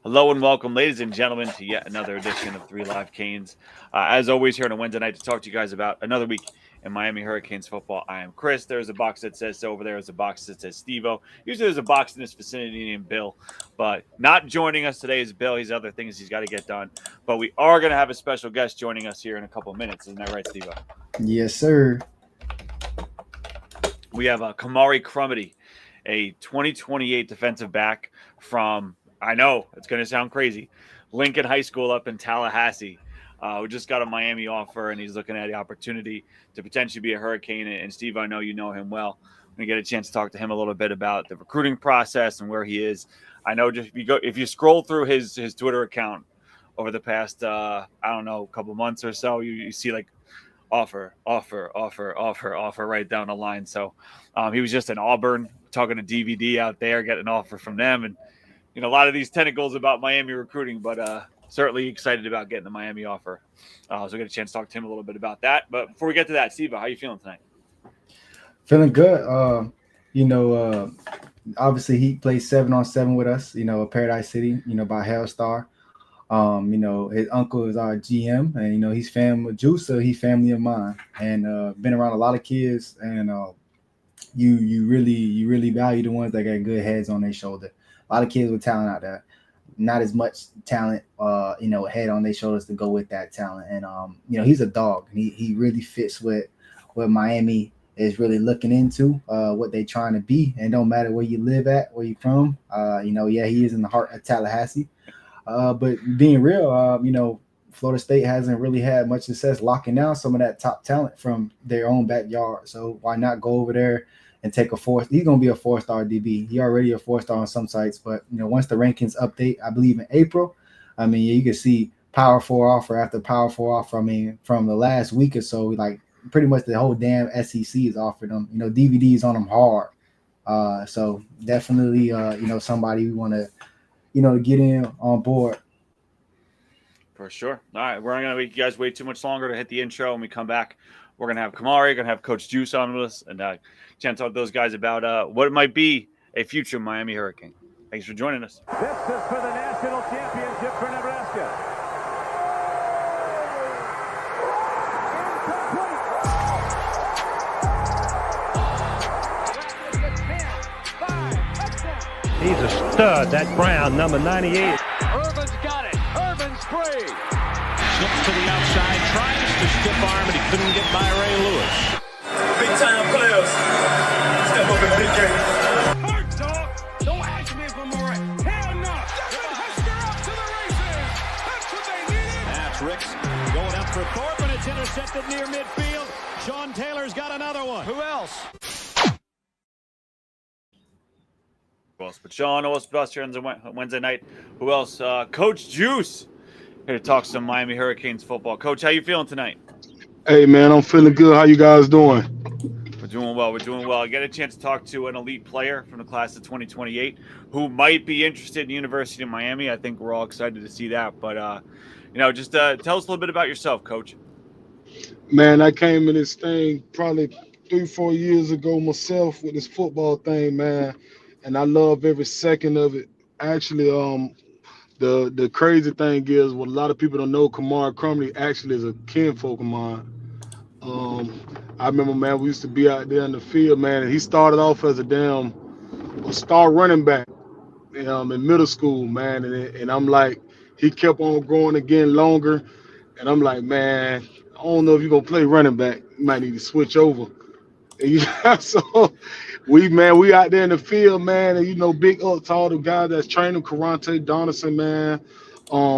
Hello and welcome, ladies and gentlemen, to yet another edition of 3 Live Canes. As always, here on a Wednesday night to talk to you guys about another week in Miami Hurricanes football. I am Chris. There's a box that says so. Over there is a box that says Steve-O. Usually there's a box in this vicinity named Bill, but not joining us today is Bill. He's other things he's got to get done. But we are going to have a special guest joining us here in a couple of minutes. Isn't that right, Steve-O? Yes, sir. We have Kahmaree Crumity, a 2028 defensive back from, I know it's going to sound crazy, Lincoln High School up in Tallahassee. We just got a Miami offer, and he's looking at the opportunity to potentially be a Hurricane. And Steve, I know you know him well. I'm going to get a chance to talk to him a little bit about the recruiting process and where he is. I know just if you scroll through his Twitter account over the past, couple months or so, you see like offer right down the line. So he was just in Auburn talking to DVD out there, getting an offer from them. And, a lot of these tentacles about Miami recruiting, but certainly excited about getting the Miami offer. So I get a chance to talk to him a little bit about that. But before we get to that, Steve, how are you feeling tonight? Feeling good. Obviously he plays 7-on-7 with us, Paradise City, by Hellstar. His uncle is our GM, and, he's family with Juice, so he's family of mine. And been around a lot of kids, and you really value the ones that got good heads on their shoulder. A lot of kids with talent out there, not as much talent, head on their shoulders to go with that talent. And he's a dog. He really fits with what Miami is really looking into, what they're trying to be. And don't matter where you live at, where you're from. He is in the heart of Tallahassee. But being real, Florida State hasn't really had much success locking down some of that top talent from their own backyard. So why not go over there and take a four? He's going to be a 4-star DB. He already a 4-star on some sites, but once the rankings update, I believe in April, you can see Power 4 offer after Power 4 offer. From the last week or so, like pretty much the whole damn SEC is offered them. DVDs on them hard. So definitely, somebody we want to, to get in on board. For sure. All right, we're not going to make you guys wait too much longer to hit the intro. When we come back, we're going to have Kamari, going to have Coach Juice on with us, and chance to talk to those guys about what it might be a future Miami Hurricane. Thanks for joining us. This is for the national championship for Nebraska. He's a stud, that Brown, number 98. Urban's got it. Urban's free. Slips to the outside, tries to stiff arm, and he couldn't get by Ray Lewis. Big time players. Step up in big game. Hurt, dog. Don't ask me for more. Hell no. Husker up to the races. That's what they needed. That's Ricks going up for Thorpe, and it's intercepted near midfield. Sean Taylor's got another one. Who else? Who else but Sean? Who else but us here on Wednesday night? Who else? Coach Juice here to talk some Miami Hurricanes football. Coach, how you feeling tonight? Hey, man, I'm feeling good. How you guys doing? We're doing well. I get a chance to talk to an elite player from the class of 2028 who might be interested in the University of Miami. I think we're all excited to see that. But, just tell us a little bit about yourself, Coach. Man, I came in this thing probably 3-4 years ago myself with this football thing, man. And I love every second of it. Actually, the crazy thing is, what a lot of people don't know, Kahmaree Crumity actually is a kinfolk of mine. I remember, man, we used to be out there in the field, man, and he started off as a star running back in middle school, man. And I'm like, he kept on growing again longer. And I'm like, man, I don't know if you're going to play running back. You might need to switch over. And so we out there in the field, man, and big up to all the guys that's training, Karante Donaldson, man,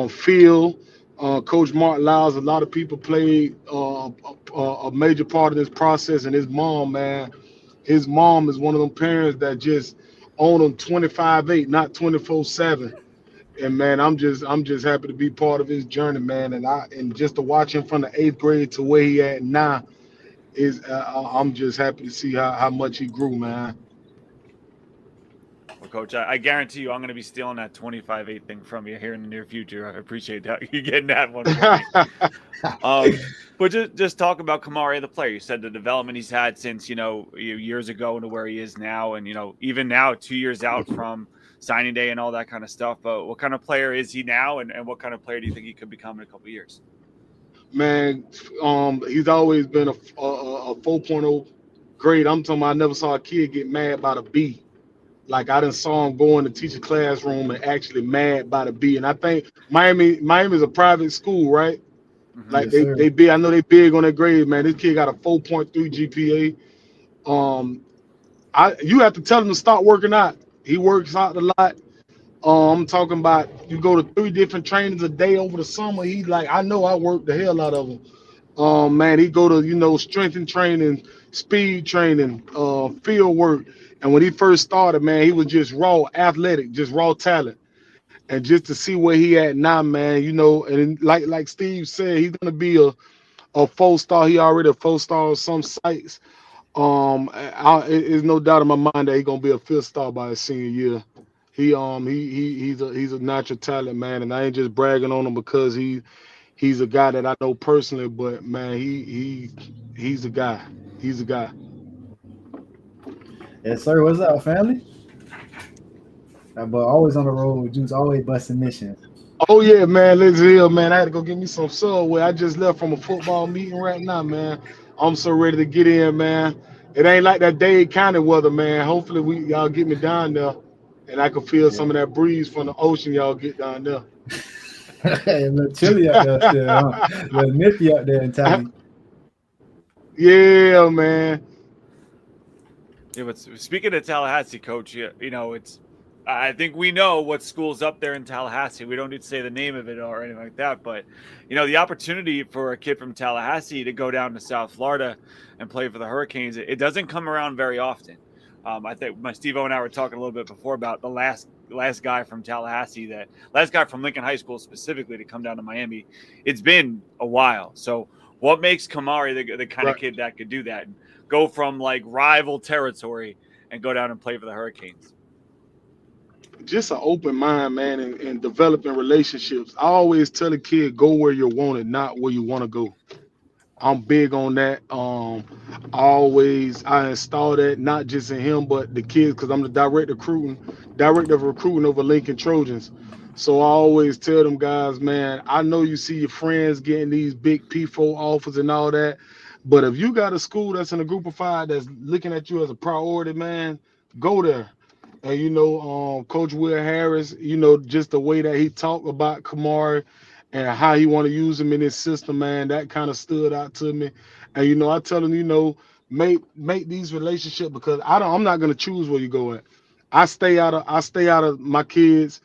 Phil, Coach Mark Lyles. A lot of people played a major part of this process, and his mom, man, his mom is one of them parents that just own them 25/8, not 24/7. And man, I'm just happy to be part of his journey, man, and just to watch him from the 8th grade to where he at now. I'm just happy to see how much he grew, man. Well, Coach, I guarantee you I'm going to be stealing that 25/8 thing from you here in the near future. I appreciate that. You getting that one for me. But just talk about Kamari, the player. You said the development he's had since, years ago to where he is now. And, even now, 2 years out from signing day and all that kind of stuff. But what kind of player is he now, and what kind of player do you think he could become in a couple of years? Man, he's always been a 4.0 grade. I'm talking about I never saw a kid get mad about a B. Like I done saw him go in the teacher classroom and actually mad by the B. And I think Miami is a private school, right? Mm-hmm. Like Yes, sir. they big. I know they big on their grade, man. This kid got a 4.3 GPA. You have to tell him to start working out. He works out a lot. I'm talking about you go to 3 different trainings a day over the summer. He like, I know I work the hell out of him. Man, he go to, strength and training, speed training, field work. And when he first started, man, he was just raw athletic, just raw talent. And just to see where he at now, man, and like Steve said, he's gonna be a 4-star. He already a 4-star on some sites. There's no doubt in my mind that he's gonna be a 5th star by his senior year. He's a natural talent, man, and I ain't just bragging on him because he's a guy that I know personally, but man, he's a guy. He's a guy. Yes, sir. What's up, family? But always on the road with Juice, always busting missions. Oh yeah, man, let's hear, man. I had to go get me some Subway. I just left from a football meeting right now, man. I'm so ready to get in, man. It ain't like that Dade County weather, man. Hopefully y'all get me down there, and I can feel some of that breeze from the ocean y'all get down there. A little chilly up there still, huh? A little nippy up there in Tally. Yeah, man. Yeah, but speaking of Tallahassee, Coach, I think we know what school's up there in Tallahassee. We don't need to say the name of it or anything like that. But, the opportunity for a kid from Tallahassee to go down to South Florida and play for the Hurricanes, it doesn't come around very often. I think my Steve-O and I were talking a little bit before about the last guy from Tallahassee, last guy from Lincoln High School specifically to come down to Miami. It's been a while. So what makes Kamari the kind of kid that could do that and go from like rival territory and go down and play for the Hurricanes? Just an open mind, man, and developing relationships. I always tell a kid, go where you're wanted, not where you want to go. I'm big on that. I install that not just in him, but the kids, because I'm the director of recruiting over Lincoln Trojans. So I always tell them guys, man, I know you see your friends getting these big P4 offers and all that, but if you got a school that's in a group of 5 that's looking at you as a priority, man, go there. And Coach Will Harris, just the way that he talked about Kamari and how he want to use him in his system, man, that kind of stood out to me. And I tell him, make these relationships, because I'm not gonna choose where you go at. I stay out of my kids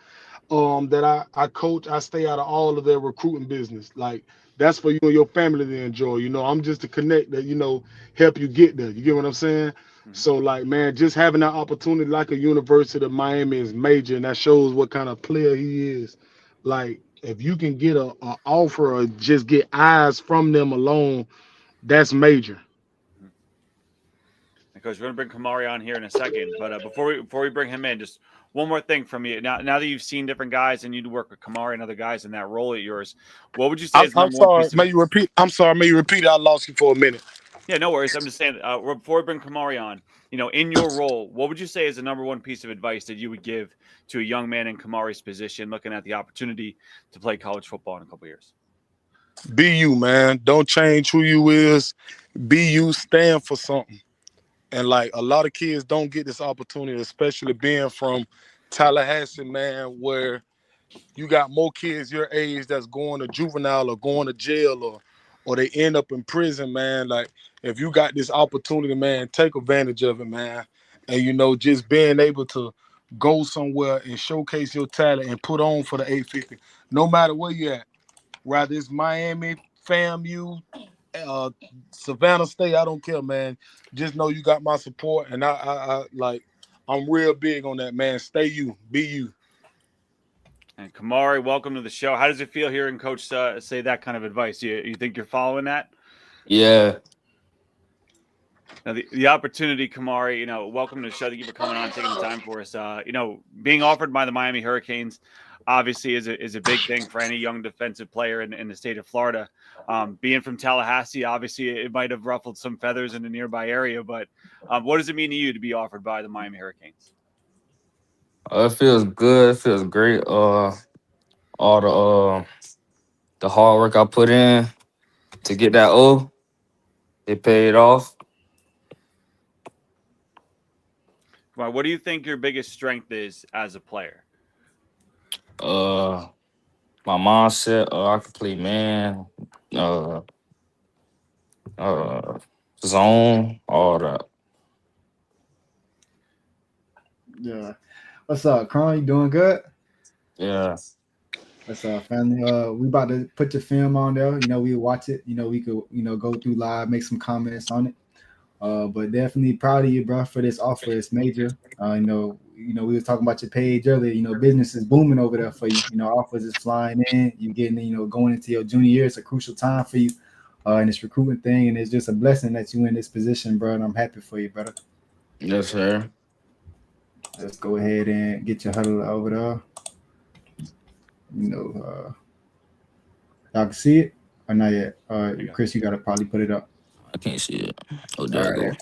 that I coach. I stay out of all of their recruiting business. Like, that's for you and your family to enjoy. I'm just to connect that, help you get there. You get what I'm saying? So, like, man, just having that opportunity like a University of Miami is major, and that shows what kind of player he is. Like, if you can get a offer or just get eyes from them alone, that's major. Because we're going to bring Kamari on here in a second, but before we bring him in, just one more thing from you. Now that you've seen different guys and you work with Kamari and other guys in that role at yours, what would you say is number one piece of... May you repeat? I'm sorry. May you repeat? I lost you for a minute. Yeah, no worries. I'm just saying, before we bring Kamari on, in your role, what would you say is the number one piece of advice that you would give to a young man in Kamari's position looking at the opportunity to play college football in a couple of years? Be you, man. Don't change who you is. Be you. Stand for something. And, like, a lot of kids don't get this opportunity, especially being from Tallahassee, man, where you got more kids your age that's going to juvenile or going to jail or they end up in prison, man. Like, if you got this opportunity, man, take advantage of it, man. And, just being able to go somewhere and showcase your talent and put on for the 850, no matter where you at, whether it's Miami, FAMU, Savannah State, I don't care, man. Just know you got my support, and I'm real big on that, man. Stay you, be you. And Kamari, welcome to the show. How does it feel hearing Coach say that kind of advice? You think you're following that? Yeah. Now the opportunity, Kamari, welcome to the show. Thank you for coming on, taking the time for us. Being offered by the Miami Hurricanes obviously is a big thing for any young defensive player in the state of Florida. Being from Tallahassee, obviously it might have ruffled some feathers in the nearby area, but what does it mean to you to be offered by the Miami Hurricanes? It feels good. It feels great. All the hard work I put in to get that O, it paid off. Come on, what do you think your biggest strength is as a player? My mindset. I can play man. Uh, Zone. All that. Yeah. What's up, Cron? You doing good? Yeah. What's up, family? We about to put your film on there. You know, we watch it. You know, we could, go through live, make some comments on it. But definitely proud of you, bro, for this offer. It's major. We was talking about your page earlier. You know, business is booming over there for you. You know, offers is flying in. You getting, going into your junior year. It's a crucial time for you, in this recruitment thing, and it's just a blessing that you in this position, bro. And I'm happy for you, brother. Yes, sir. Let's go ahead and get your huddle over there. Y'all can see it or not yet? Chris, you gotta probably put it up. I can't see it. Oh, there All I right.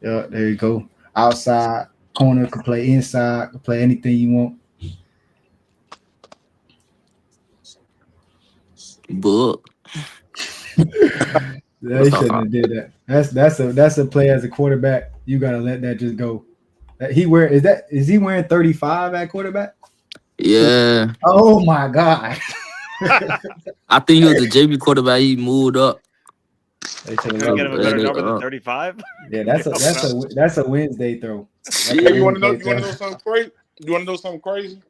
Yeah, there you go. Outside corner, could play inside, could play anything you want. Book. They shouldn't have did that. That's a play as a quarterback. You gotta let that just go. Is he wearing 35 at quarterback? Yeah. Oh my god. I think he was the JV quarterback. He moved up. They couldn't get him a better number than 35. Yeah, that's a Wednesday throw. Hey, you want to know something crazy? You want to know something crazy?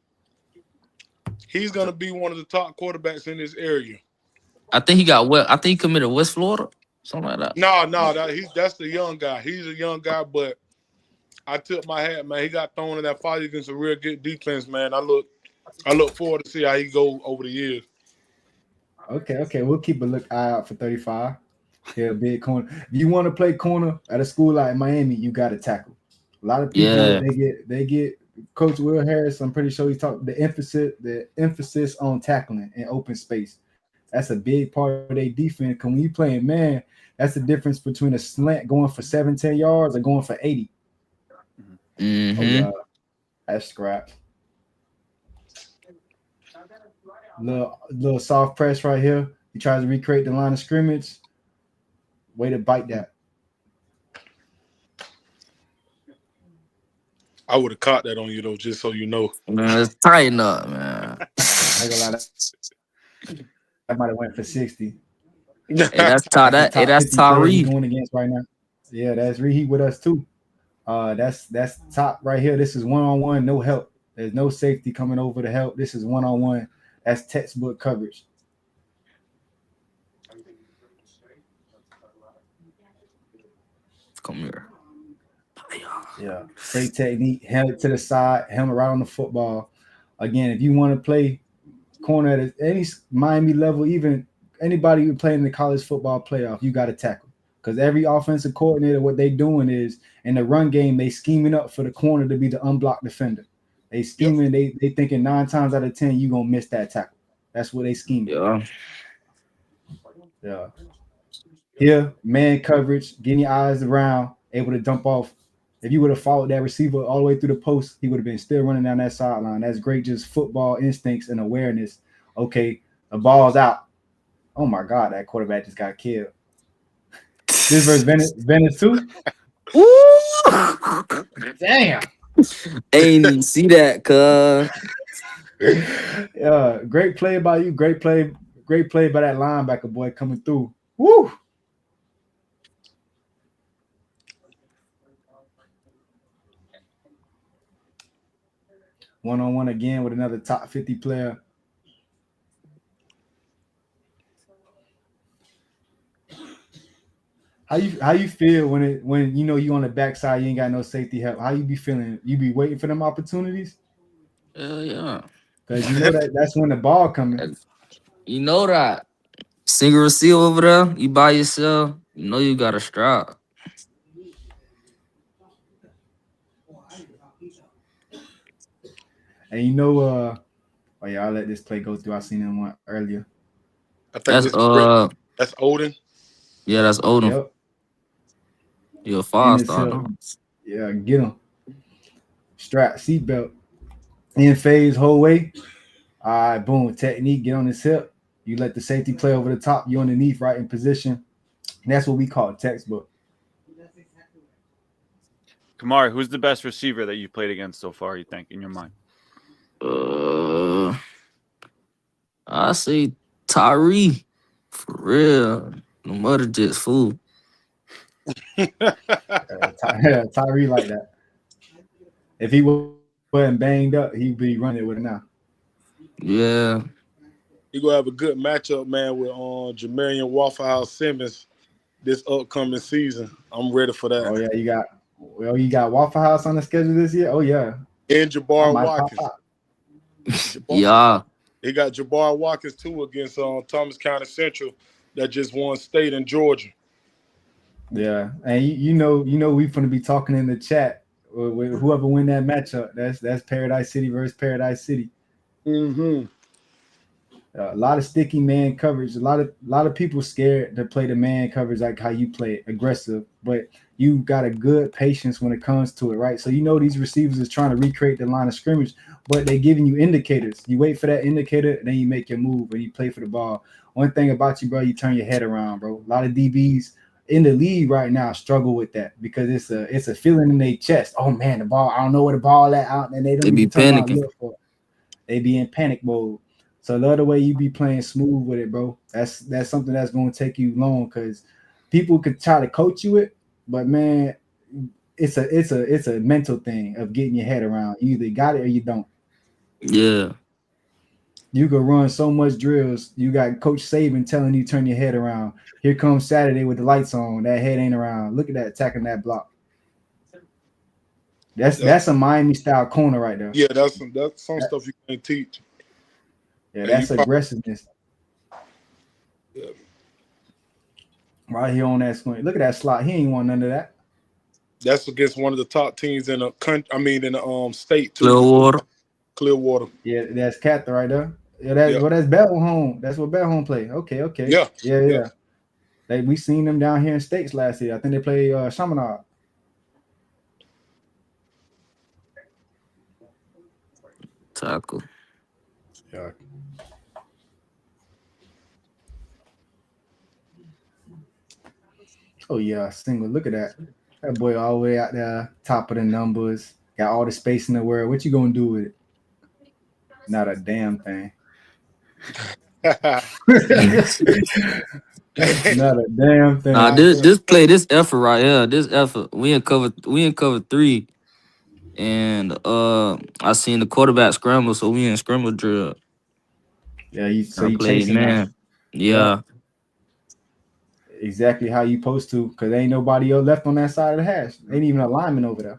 He's gonna be one of the top quarterbacks in this area. I think he committed to West Florida, something like that. No, that's the young guy. He's a young guy, but I tip my hat, man. He got thrown in that fight against a real good defense, man. I look forward to see how he go over the years. Okay. We'll keep eye out for 35. Yeah, big corner. If you want to play corner at a school like Miami, you got to tackle. A lot of people they get Coach Will Harris. I'm pretty sure he talked the emphasis on tackling in open space. That's a big part of their defense. Because when you playing man, that's the difference between a slant going for 17 yards or going for 80. Mm-hmm. Oh, yeah. That's scrap. Little soft press right here. He tries to recreate the line of scrimmage. Way to bite that. I would have caught that on you though, just so you know. Man, let's tighten up, man. I might have went for 60. Hey, that's Tyree going against right now. Yeah, that's Reed with us too. That's top right here. This is one-on-one, no help. There's no safety coming over to help. This is one-on-one. That's textbook coverage. Come here. Yeah, great technique. Helmet to the side, helmet right on the football. Again, if you want to play corner at any Miami level, even anybody who playing in the college football playoff, you got to tackle. Because every offensive coordinator, what they doing is in the run game, they scheming up for the corner to be the unblocked defender. They scheming, they thinking 9 times out of 10 you gonna miss that tackle. That's what they scheming. Yeah. Here, man coverage, getting your eyes around, able to dump off. If you would have followed that receiver all the way through the post, he would have been still running down that sideline. That's great, just football instincts and awareness. Okay, the ball's out. Oh my God, that quarterback just got killed. This versus Venice too. Damn. Ain't even see that, cuz. Great play by you. Great play by that linebacker boy coming through. Woo. One-on-one again with another top 50 player. How you feel when you know you on the backside, you ain't got no safety help? How you be feeling? You be waiting for them opportunities? Yeah. Because you know that's when the ball coming. You know that. Single receiver over there, you by yourself, you know you got a strap. And you know, I'll let this play go through. I seen him one earlier. I think that's Odin. Yeah, that's Odin. Yep. You're a 5-star. Yeah, get him. Strap, seatbelt. In phase whole way. All right, boom, technique, get on his hip. You let the safety play over the top. You underneath, right in position. And that's what we call textbook. Kamari, who's the best receiver that you played against so far, you think, in your mind? I say Tyree. For real. The mother just fool. Tyree like that. If he wasn't banged up, he'd be running with it now. Yeah. You're going to have a good matchup, man, with Jamarian Waffle House Simmons this upcoming season. I'm ready for that. Oh, yeah, you got Waffle House on the schedule this year? Oh, yeah. And Jabbar Watkins. Yeah. He got Jabbar Watkins, too, against Thomas County Central that just won state in Georgia. Yeah, and you know, we're going to be talking in the chat with whoever win that matchup. That's Paradise City versus Paradise City. Mm-hmm. A lot of sticky man coverage. A lot of people scared to play the man coverage like how you play it, aggressive. But you got a good patience when it comes to it, right? So you know these receivers is trying to recreate the line of scrimmage, but they're giving you indicators. You wait for that indicator, and then you make your move and you play for the ball. One thing about you, bro, you turn your head around, bro. A lot of DBs in the league right now struggle with that because it's a feeling in their chest. Oh man, the ball! I don't know where the ball at out, and they be panicking. They be in panic mode. So the other way you be playing smooth with it, bro. That's something that's going to take you long because people could try to coach you it, but man, it's a mental thing of getting your head around. You either got it or you don't. Yeah. You could run so much drills. You got Coach Saban telling you turn your head around. Here comes Saturday with the lights on. That head ain't around. Look at that attacking that block. That's a Miami style corner right there. Yeah, that's some stuff you can't teach. Yeah, that's aggressiveness. Yeah. Right here on that screen. Look at that slot. He ain't want none of that. That's against one of the top teams in the country. I mean, in the state too. Clearwater. Yeah, that's Cather right there. Yeah, that's Bell Home. That's what Bell Home play. Okay. Yeah. We seen them down here in states last year. I think they play Chaminade. Tackle. Yeah. Oh yeah, single. Look at that. That boy all the way out there, top of the numbers, got all the space in the world. What you gonna do with it? Not a damn thing. Not a damn thing. Nah, this effort right here. This effort. We in cover 3. And I seen the quarterback scramble, so we in scramble drill. Yeah, you played, chasing man. that. Yeah. Exactly how you supposed to, because ain't nobody else left on that side of the hash. Ain't even a lineman over there.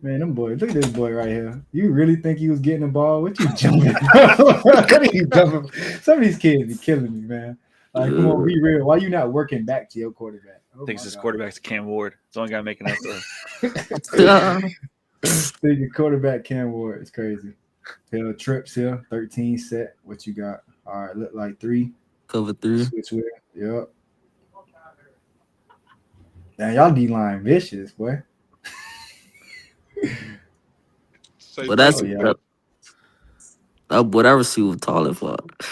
Man, them boys, look at this boy right here. You really think he was getting the ball? What you jumping? What are you jumping? Some of these kids be killing me, man. Like, come on, be real. Why you not working back to your quarterback? Thinks his quarterback's Cam Ward. It's the only guy making that stuff. Think your quarterback Cam Ward. It's crazy. Hill trips here, 13 set. What you got? All right, look like 3. Cover 3. Switch with. Yep. Now y'all D-line vicious, boy. But that's that boy, that receiver was tall as fuck.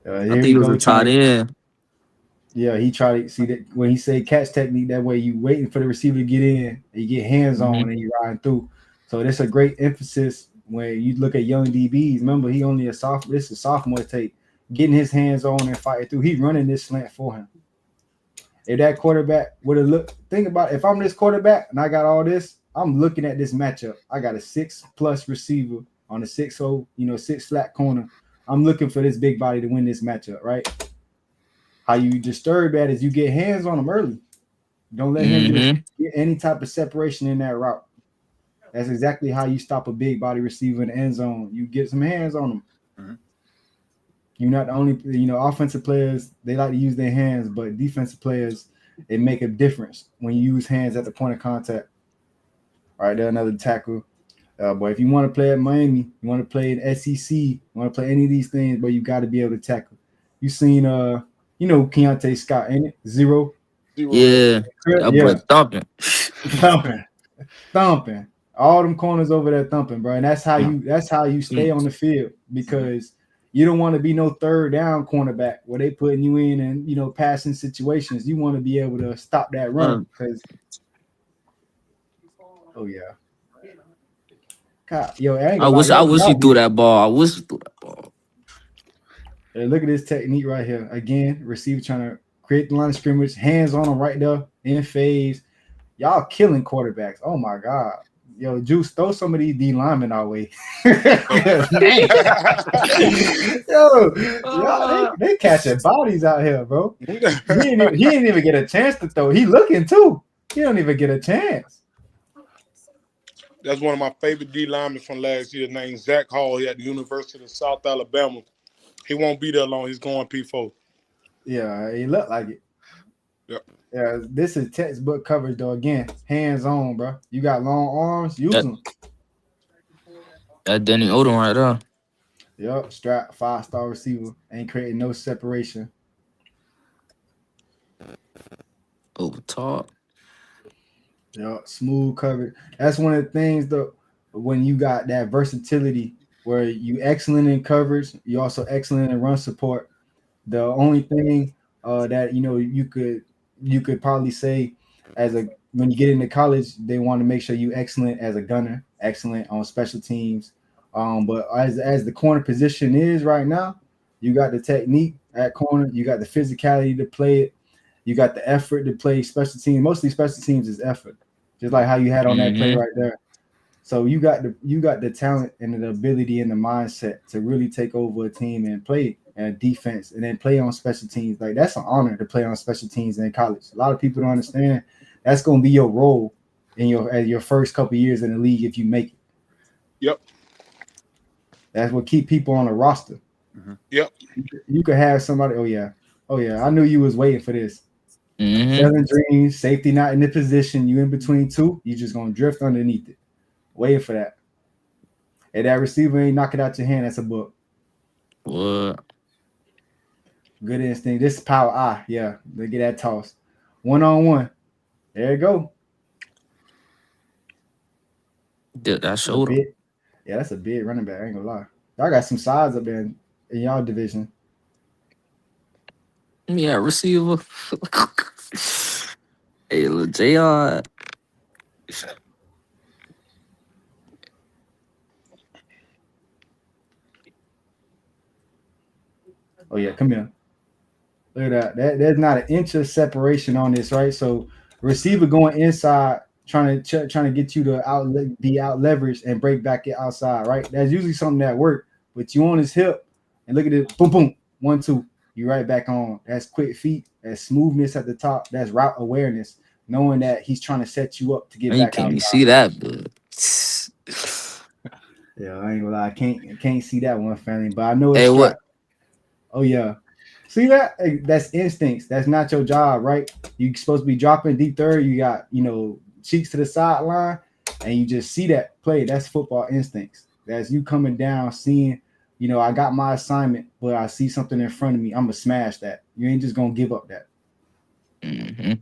I think he was a tight end. Yeah, he tried to see that when he say catch technique, that way you waiting for the receiver to get in, and you get hands on and you riding through. So that's a great emphasis when you look at young DBs. Remember, he only a sophomore. This is sophomore tape. Getting his hands on and fighting through. He's running this slant for him. If that quarterback would have looked, think about it, if I'm this quarterback and I got all this, I'm looking at this matchup. I got a 6+ receiver on a 6-0, 6 flat corner. I'm looking for this big body to win this matchup, right? How you disturb that is you get hands on him early. Don't let him just get any type of separation in that route. That's exactly how you stop a big body receiver in the end zone. You get some hands on him. Mm-hmm. You're not the only, offensive players, they like to use their hands, but defensive players, it make a difference when you use hands at the point of contact. All right, there's another tackle. But if you want to play at Miami, you want to play in SEC, you want to play any of these things, but you got to be able to tackle. You seen, Keontae Scott, ain't it? 0. Yeah, that boy thumping. thumping. All them corners over there thumping, bro. And that's how you stay on the field, because you don't want to be no third down cornerback where they putting you in and, you know, passing situations. You want to be able to stop that run because God, yo, I wish he threw that ball. Hey, look at this technique right here. Again, receiver trying to create the line of scrimmage, hands on him right there in phase. Y'all killing quarterbacks. Oh my God. Yo, Juice, throw some of these D linemen our way. They catching bodies out here, bro. He didn't even get a chance to throw. He looking too. He don't even get a chance. That's one of my favorite D linemen from last year, named Zach Hall. He at the University of South Alabama. He won't be there long. He's going P4. Yeah, he looked like it. Yep. Yeah, this is textbook coverage though. Again, hands on, bro. You got long arms, use them. That Danny Odom right there. Yep, strap 5-star receiver, ain't creating no separation. Over top. Yep, smooth coverage. That's one of the things though, when you got that versatility where you excellent in coverage, you also excellent in run support. The only thing that you could probably say when you get into college, they want to make sure you excellent as a gunner, excellent on special teams. But as the corner position is right now, you got the technique at corner, you got the physicality to play it, you got the effort to play special teams. Mostly special teams is effort, just like how you had on that play right there. So you got the talent and the ability and the mindset to really take over a team and play defense and then play on special teams. Like, that's an honor to play on special teams in college. A lot of people don't understand that's going to be your role in your first couple of years in the league if you make it. Yep. That's what keep people on the roster. Mm-hmm. Yep. You could have somebody. Oh yeah. I knew you was waiting for this. Selling dreams, safety not in the position. You in between two. You just gonna drift underneath it. Waiting for that. And that receiver ain't knock it out your hand. That's a book. What? Good instinct. This is power eye. Yeah. They get that toss. 1-on-1. There you go. Did that shoulder? Yeah, that's a big running back. I ain't gonna lie. Y'all got some size up there in y'all division. Yeah, receiver. Hey, little JR. Oh yeah, come here. Look at that. There's not an inch of separation on this, right? So receiver going inside, trying to get you to be out leveraged and break back it outside, right? That's usually something that works. But you on his hip and look at it, boom, boom, 1-2. You right back on. That's quick feet. That's smoothness at the top. That's route awareness, knowing that he's trying to set you up to get back out. You see that, but yeah, I ain't gonna lie. I can't see that one, family. But I know it's what? Oh yeah. See that? That's instincts. That's not your job, right? You're supposed to be dropping deep third. You got, cheeks to the sideline, and you just see that play. That's football instincts. That's you coming down, seeing, I got my assignment, but I see something in front of me. I'm gonna smash that. You ain't just gonna give up that. Mm-hmm.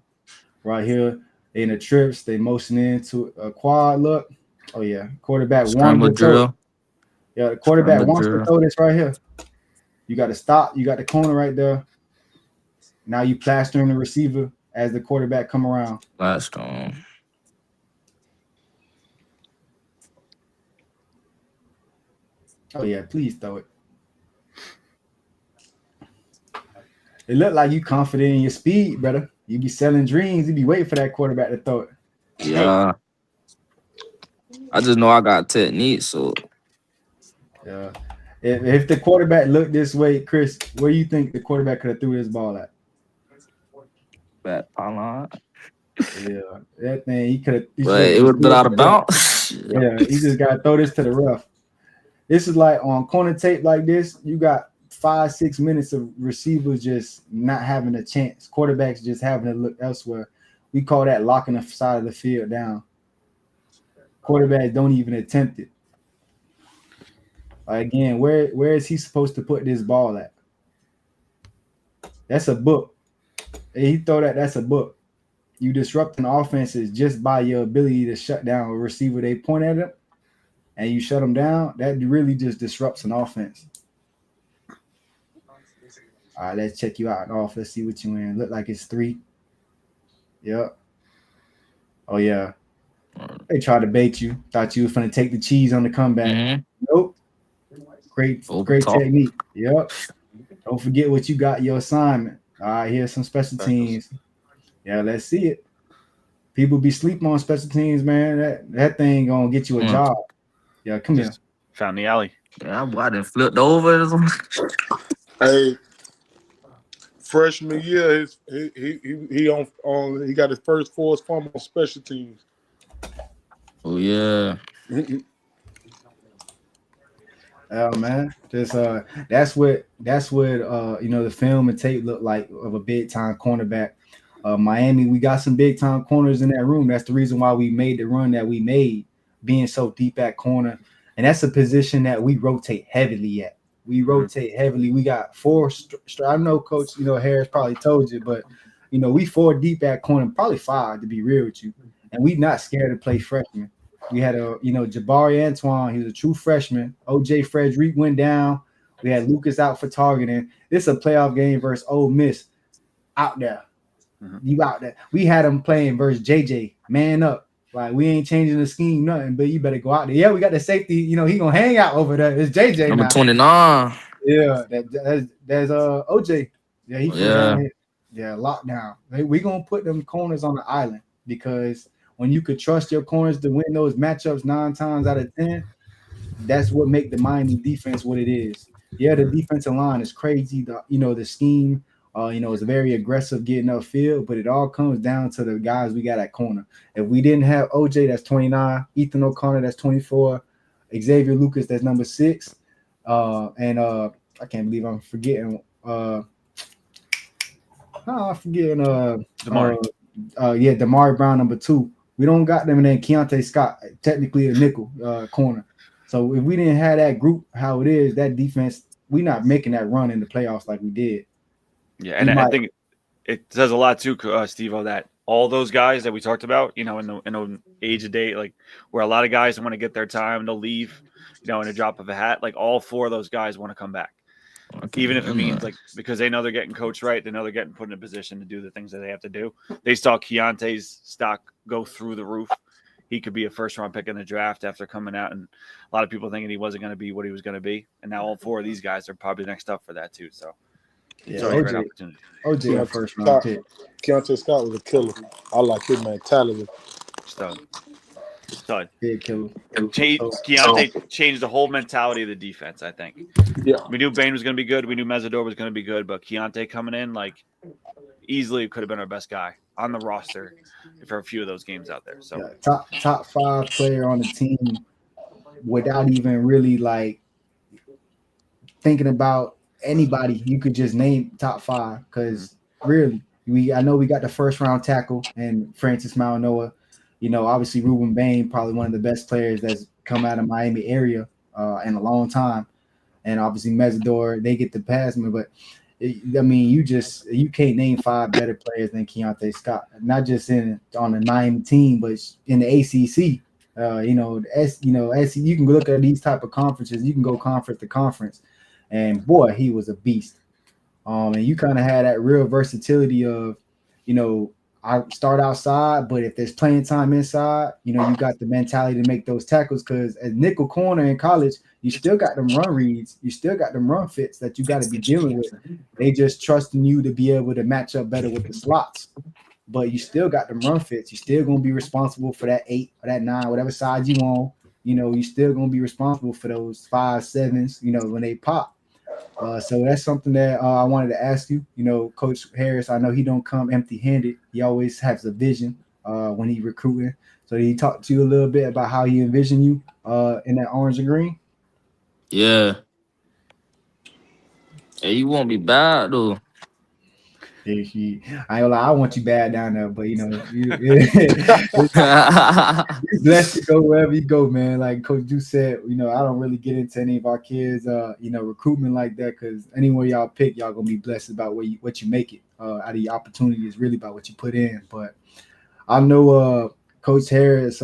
Right here in the trips, they motion into a quad look. Oh yeah, quarterback Scramble wants to drill. throw. Yeah, the quarterback wants to throw this right here. You got to stop. You got the corner right there. Now you plastering the receiver as the quarterback come around. Last on. Oh yeah, please throw it. It looked like you confident in your speed, brother. You be selling dreams. You be waiting for that quarterback to throw it. Yeah. I just know I got technique, so. Yeah. If the quarterback looked this way, Chris, where you think the quarterback could have threw his ball at? Back pylon. Yeah, that thing he could have. But it would have been out of bounds. Yeah, he just got to throw this to the rough. This is like on corner tape like this. You got 5-6 minutes of receivers just not having a chance. Quarterbacks just having to look elsewhere. We call that locking the side of the field down. Quarterbacks don't even attempt it. Again, where is he supposed to put this ball at? That's a book. He throw that. That's a book. you disrupting offenses just by your ability to shut down a receiver. They point at him and you shut them down. That really just disrupts an offense. All right, let's check you out off. Let's see what you in. Look like it's 3. Yep. Oh yeah. They tried to bait you. Thought you were finna take the cheese on the comeback. Mm-hmm. Nope. Great technique. Yep. Don't forget what you got your assignment. All right, here's some special teams. Yeah, let's see it. People be sleeping on special teams, man. That thing gonna get you a job. Yeah, come here. Found the alley. Yeah, I done flipped over. Hey, freshman year, he got his first forced fumble on special teams. Oh yeah. Oh man, just that's what the film and tape look like of a big time cornerback. Miami, we got some big time corners in that room. That's the reason why we made the run that we made, being so deep at corner, and that's a position that we rotate heavily at. We rotate heavily. We got 4. I know Coach, Harris probably told you, but we 4 deep at corner, probably 5 to be real with you, and we not scared to play freshmen. We had Jabari Antoine. He was a true freshman. OJ Frederick went down. We had Lucas out for targeting. This is a playoff game versus Ole Miss. Out there. You out there. We had him playing versus JJ. Man up. Like, we ain't changing the scheme, nothing, but you better go out there. Yeah, we got the safety. He going to hang out over there. It's JJ Number now. 29. Yeah, there's OJ. Yeah, he down here. Yeah, lockdown. We going to put them corners on the island because when you could trust your corners to win those matchups 9 times out of 10, that's what make the Miami defense what it is. Yeah, the defensive line is crazy. The scheme, is very aggressive getting upfield, but it all comes down to the guys we got at corner. If we didn't have OJ, that's 29, Ethan O'Connor, that's 24, Xavier Lucas, that's number 6, and I can't believe I'm forgetting. Damari Brown, number 2. We don't got them, and then Keontae Scott, technically a nickel corner. So if we didn't have that group, how it is, that defense, we not making that run in the playoffs like we did. Yeah, and I think it says a lot too, Steve-O, that all those guys that we talked about, in the age of day, like where a lot of guys want to get their time, they'll leave, in a drop of a hat. Like all 4 of those guys want to come back. Okay, even if it means because they know they're getting coached right, they know they're getting put in a position to do the things that they have to do. They saw Keontae's stock go through the roof. He could be a first-round pick in the draft after coming out, and a lot of people thinking he wasn't going to be what he was going to be. And now all 4 of these guys are probably next up for that too. So it's a great opportunity. OJ, first-round pick. Keontae Scott was a killer. I like his mentality. Stud. Big killer. Keontae changed the whole mentality of the defense, I think. Yeah. We knew Bain was going to be good. We knew Mesidor was going to be good. But Keontae coming in, easily could have been our best guy on the roster for a few of those games out there. So top 5 player on the team without even really, thinking about anybody. You could just name top 5 because really, I know we got the first-round tackle and Francis Malinois. Obviously Ruben Bain, probably one of the best players that's come out of Miami area in a long time. And obviously Mesidor, they get the pass me, but you can't name 5 better players than Keontae Scott, not just on the Miami team, but in the ACC. You can look at these type of conferences. You can go conference to conference, and boy, he was a beast. And you kind of had that real versatility of, I start outside, but if there's playing time inside, you got the mentality to make those tackles because as nickel corner in college, you still got them run reads. You still got them run fits that you got to be dealing with. They just trusting you to be able to match up better with the slots. But you still got them run fits. You still going to be responsible for that 8 or that 9, whatever side you on. You still going to be responsible for those 5, 7s, when they pop. So that's something that I wanted to ask you. Coach Harris, I know he don't come empty-handed. He always has a vision when he recruiting. So he talked to you a little bit about how he envisioned you in that orange and green? Yeah. Hey, you won't be bad, though. I ain't gonna lie, I want you bad down there, but you're blessed to go wherever you go, man. Like Coach Juice said, I don't really get into any of our kids, recruitment like that, because anywhere y'all pick, y'all gonna be blessed about what you make it. Out of your opportunity is really about what you put in. But I know Coach Harris,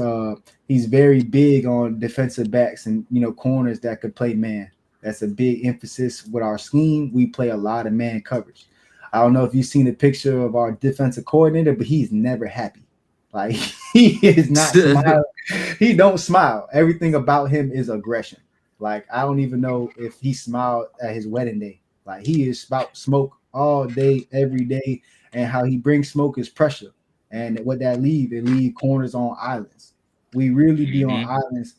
he's very big on defensive backs and corners that could play man. That's a big emphasis with our scheme. We play a lot of man coverage. I don't know if you've seen a picture of our defensive coordinator, but he's never happy. Like he is not smiling. He don't smile. Everything about him is aggression. Like I don't even know if he smiled at his wedding day. Like he is about smoke all day, every day, and how he brings smoke is pressure. And what that leave corners on islands. We really be on islands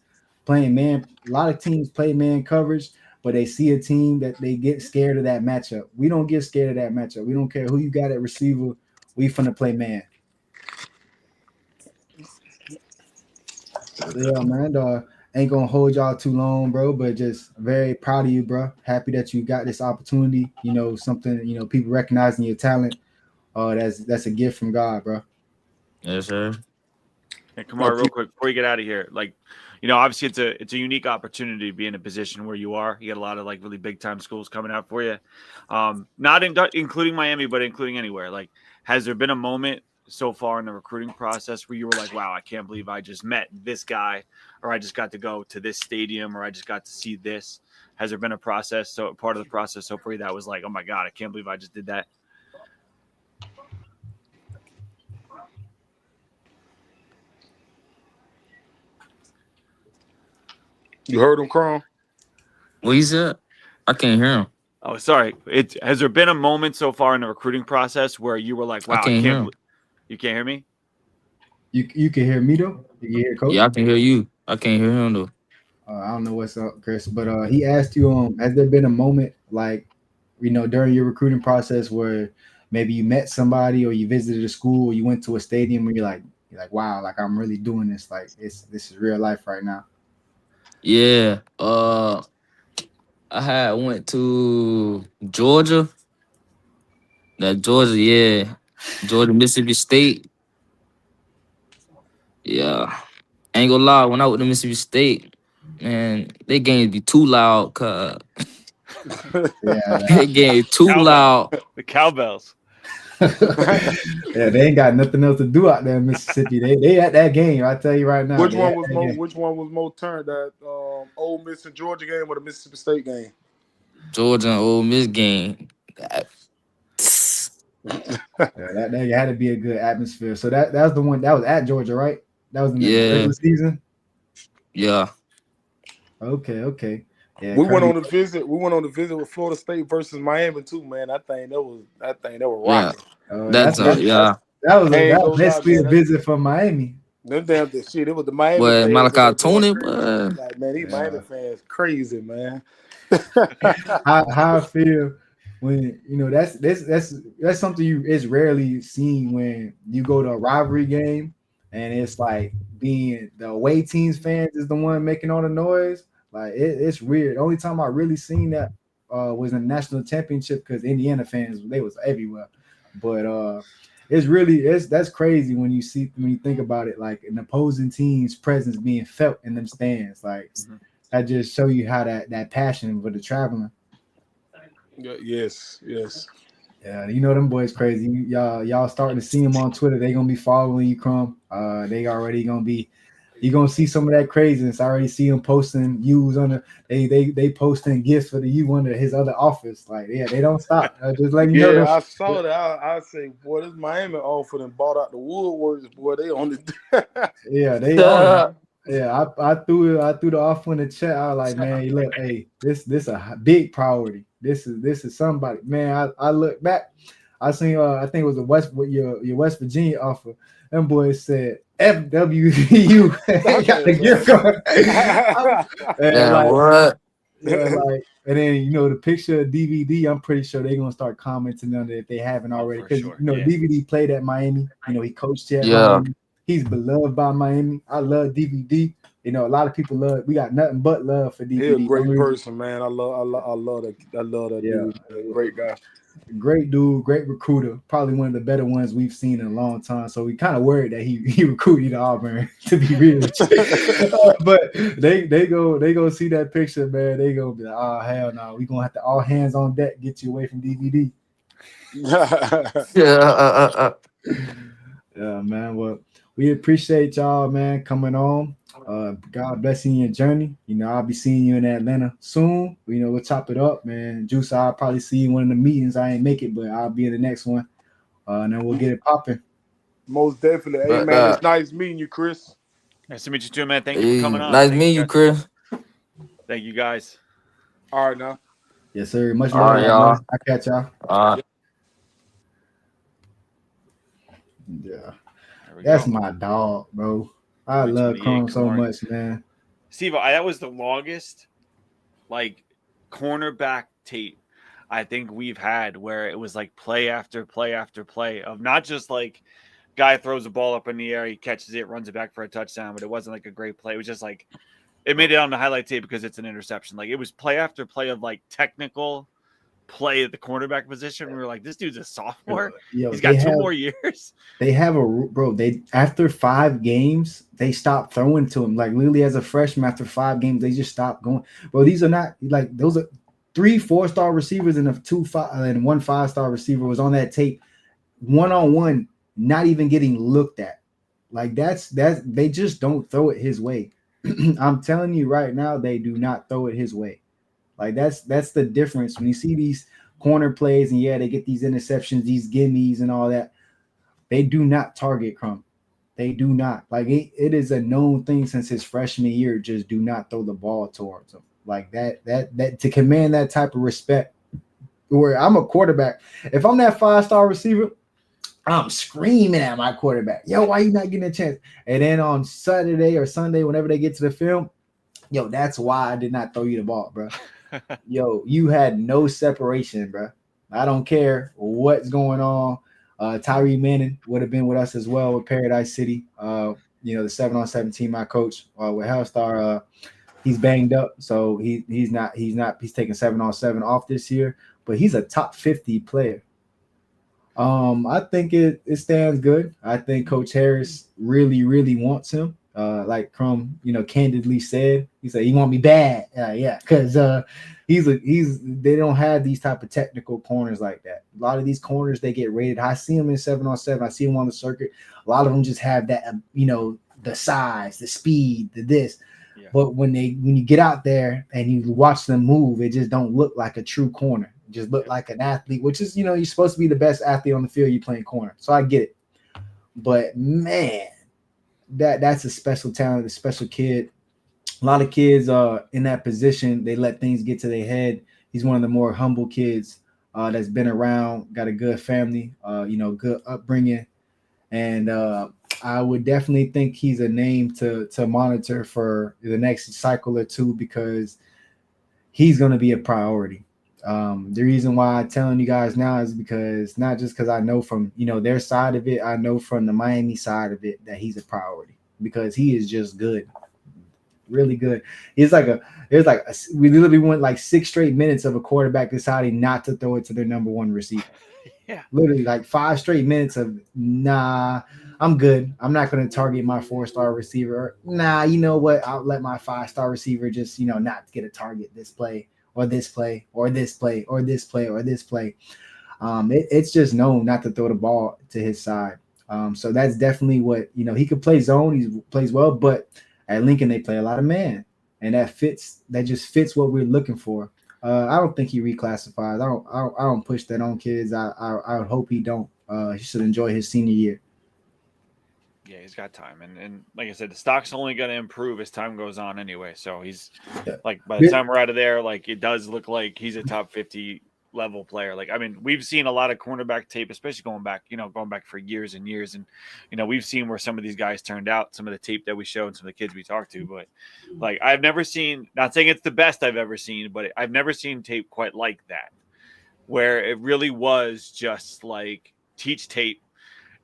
playing man. A lot of teams play man coverage, but they see a team that they get scared of that matchup. We don't get scared of that matchup. We don't care who you got at receiver. We finna play man. Yeah, man. Ain't gonna hold y'all too long, bro. But just very proud of you, bro. Happy that you got this opportunity. Something. People recognizing your talent. That's a gift from God, bro. Yes, sir. Hey, Kamari, real quick before you get out of here, obviously it's a unique opportunity to be in a position where you are. You got a lot of really big time schools coming out for you, not including Miami, but including anywhere. Has there been a moment so far in the recruiting process where you were like, wow, I can't believe I just met this guy, or I just got to go to this stadium, or I just got to see this? Has there been a process, part of the process so far that was like, oh my God, I can't believe I just did that? You heard him, Crum? What he said? I can't hear him. Oh, sorry. Has there been a moment so far in the recruiting process where you were like, wow, I can't hear him. You can't hear me? You can hear me though? You can hear Coach? Yeah, I can hear you. I can't hear him though. I don't know what's up, Chris, but he asked you, has there been a moment during your recruiting process where maybe you met somebody or you visited a school or you went to a stadium and you're like, wow, I'm really doing this. This is real life right now. Yeah. I had went to Georgia. Georgia, Mississippi State. Yeah. Ain't gonna lie, when I went to Mississippi State, man, they games be too loud, cuz. They games too loud. The cowbells. Yeah, they ain't got nothing else to do out there in Mississippi. They at that game. I tell you right now. Which one was more turned? That Ole Miss and Georgia game or the Mississippi State game? Georgia and Ole Miss game. That had to be a good atmosphere. So that was the one that was at Georgia, right? That was in the regular season. Yeah. Okay. Yeah, we went on a visit with Florida State versus Miami too, man. I think that was rocking. That was basically a visit from Miami. Them damn shit. It was the Miami. But Malachi Tony, these Miami fans crazy, man. how I feel when that's something it's rarely seen when you go to a rivalry game and it's like being the away team's fans is the one making all the noise. It's weird. The only time I really seen that was in the national championship because Indiana fans, they was everywhere. But that's crazy when you think about it, like an opposing team's presence being felt in them stands. That just show you how that passion for the traveling. Yes. Yeah, them boys crazy. Y'all starting to see them on Twitter. They gonna be following you, Crum. They already gonna be. You're gonna see some of that craziness. I already see them posting yous under. They posting gifts for the you under his other office. They don't stop. Just letting you know. Yeah, I saw that. I say, boy, this Miami offered and bought out the woodworks. Boy, they on it. Yeah, they on it. Yeah, I threw the offer in the chat. I was like, man, look, hey, this a big priority. This is somebody, man. I look back, I seen I think it was your West Virginia offer. Them boys said FWU got the gift card. What? And then the picture of DVD. I'm pretty sure they're gonna start commenting on it if they haven't already. Because DVD played at Miami. He coached at Miami. He's beloved by Miami. I love DVD. A lot of people love. We got nothing but love for DVD. He's a great person, man. I love that dude. Great guy. Great dude, great recruiter. Probably one of the better ones we've seen in a long time. So we kind of worried that he recruited Auburn, to be real. But they go see that picture, man. They gonna be like, oh hell no, we gonna have to all hands on deck get you away from DVD. Yeah, Yeah, man. Well, We appreciate y'all, man, coming on. God bless you in your journey. You know, I'll be seeing you in Atlanta soon. You know, we'll chop it up, man. Juice, I'll probably see you in one of the meetings. I ain't make it, but I'll be in the next one. And then we'll get it popping. Most definitely. Hey, But, man, it's nice meeting you, Chris. Nice to meet you too, man. Thank you for coming on. Nice Thank meeting you, Chris. Thank you, guys. All right, now. Yes, sir. Much All love, right, y'all. I'll catch y'all. Yeah. That's my dog, bro. I love Chrome so much, man. Steve, that was the longest, like, cornerback tape I think we've had where it was like play after play after play of not just like guy throws the ball up in the air, he catches it, runs it back for a touchdown, but it wasn't like a great play. It was just like it made it on the highlight tape because it's an interception. Like it was play after play of like technical play at the cornerback position. We were like, this dude's a sophomore. He's got 2 more years. They have they after 5 games, they stopped throwing to him. Like literally as a freshman, after 5 games, they just stopped going. Bro, these are not like those are 3 4-star receivers and 1 5-star receiver was on that tape, one-on-one, not even getting looked at. Like that's they just don't throw it his way. I'm telling you right now, they do not throw it his way. Like that's the difference when you see these corner plays and they get these interceptions, these gimmies and all that. They do not target Crump. They do not. Like it is a known thing since his freshman year. Just do not throw the ball towards him. Like that to command that type of respect. Where I'm a quarterback, if I'm that 5-star receiver, I'm screaming at my quarterback. Yo, why you not getting a chance? And then on Saturday or Sunday, whenever they get to the film, yo, that's why I did not throw you the ball, bro. Yo, you had no separation, bro. I don't care what's going on. Tyree Manning would have been with us as well with Paradise City. The 7-on-7 team I coach with Hellstar. He's banged up, so he's taking 7-on-7 off this year, but he's a top 50 player. I think it stands good. I think Coach Harris really, really wants him. Like Crum, candidly said, he said he want me bad. Because they don't have these type of technical corners like that. A lot of these corners they get rated. I see them in 7-on-7. I see them on the circuit. A lot of them just have that, the size, the speed, the this. Yeah. But when you get out there and you watch them move, it just don't look like a true corner. It just look like an athlete, which is you're supposed to be the best athlete on the field. You playing corner, so I get it. But man. That's a special talent, a special kid. A lot of kids in that position, they let things get to their head. He's one of the more humble kids that's been around, got a good family, good upbringing. And I would definitely think he's a name to monitor for the next cycle or two because he's going to be a priority. The reason why I'm telling you guys now is because not just because I know from their side of it, I know from the Miami side of it that he's a priority because he is just good, really good. We literally went like 6 straight minutes of a quarterback deciding not to throw it to their number 1 receiver. Yeah, literally like 5 straight minutes of nah. I'm good. I'm not going to target my 4-star receiver. Nah, you know what? I'll let my 5-star receiver just not get a target this play. Or this play, or this play, or this play, or this play. It's just known not to throw the ball to his side. So that's definitely what he could play zone. He plays well, but at Lincoln they play a lot of man, and that just fits what we're looking for. I don't think he reclassifies. I don't push that on kids. I would hope he don't. He should enjoy his senior year. Yeah, he's got time, and like I said, the stock's only going to improve as time goes on anyway. So he's like by the time we're out of there, like it does look like he's a top 50 level player. Like I mean, we've seen a lot of cornerback tape, especially going back for years and years, and we've seen where some of these guys turned out, some of the tape that we showed, some of the kids we talked to. But like I've never seen, not saying it's the best I've ever seen, but I've never seen tape quite like that, where it really was just like teach tape.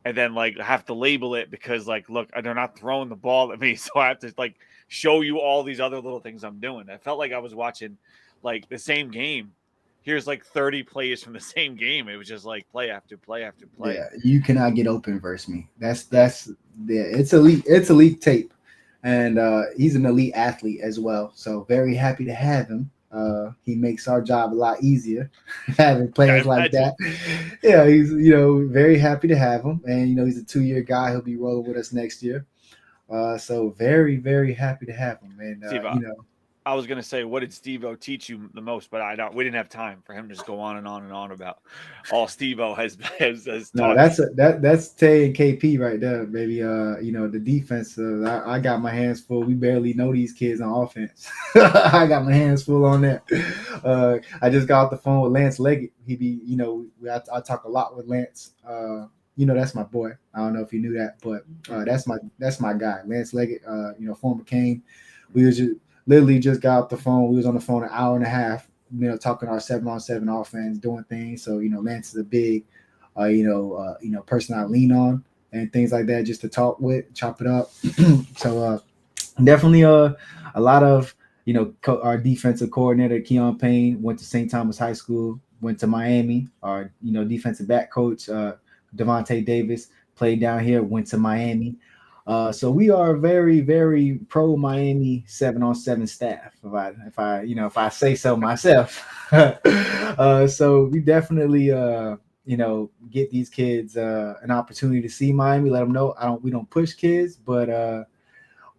And then like have to label it because like, look, they're not throwing the ball at me. So I have to like show you all these other little things I'm doing. I felt like I was watching like the same game. Here's like 30 plays from the same game. It was just like play after play after play. Yeah, you cannot get open versus me. It's elite tape. And he's an elite athlete as well. So very happy to have him. He makes our job a lot easier having players like imagine. that. Yeah, he's very happy to have him, and he's a 2-year guy. He'll be rolling with us next year. So very, very happy to have him. And Steve, I was gonna say, what did Steve-O teach you the most? But we didn't have time for him to just go on and on and on about all Steve-O has no, taught me. that's Tay and KP right there, baby. The defense. I got my hands full. We barely know these kids on offense. I got my hands full on that. I just got off the phone with Lance Leggett. He be, I talk a lot with Lance. That's my boy. I don't know if you knew that, but that's my guy, Lance Leggett. Former Cane. We was literally just got off the phone. We was on the phone an hour and a half, talking our 7-on-7 offense, doing things. So, Lance is a big, person I lean on and things like that just to talk with, chop it up. So definitely a lot of, our defensive coordinator, Keon Payne, went to St. Thomas High School, went to Miami. Our, defensive back coach, Devontae Davis, played down here, went to Miami. So we are very, very pro Miami 7-on-7 staff. If I say so myself. So we definitely, get these kids an opportunity to see Miami. Let them know we don't push kids, but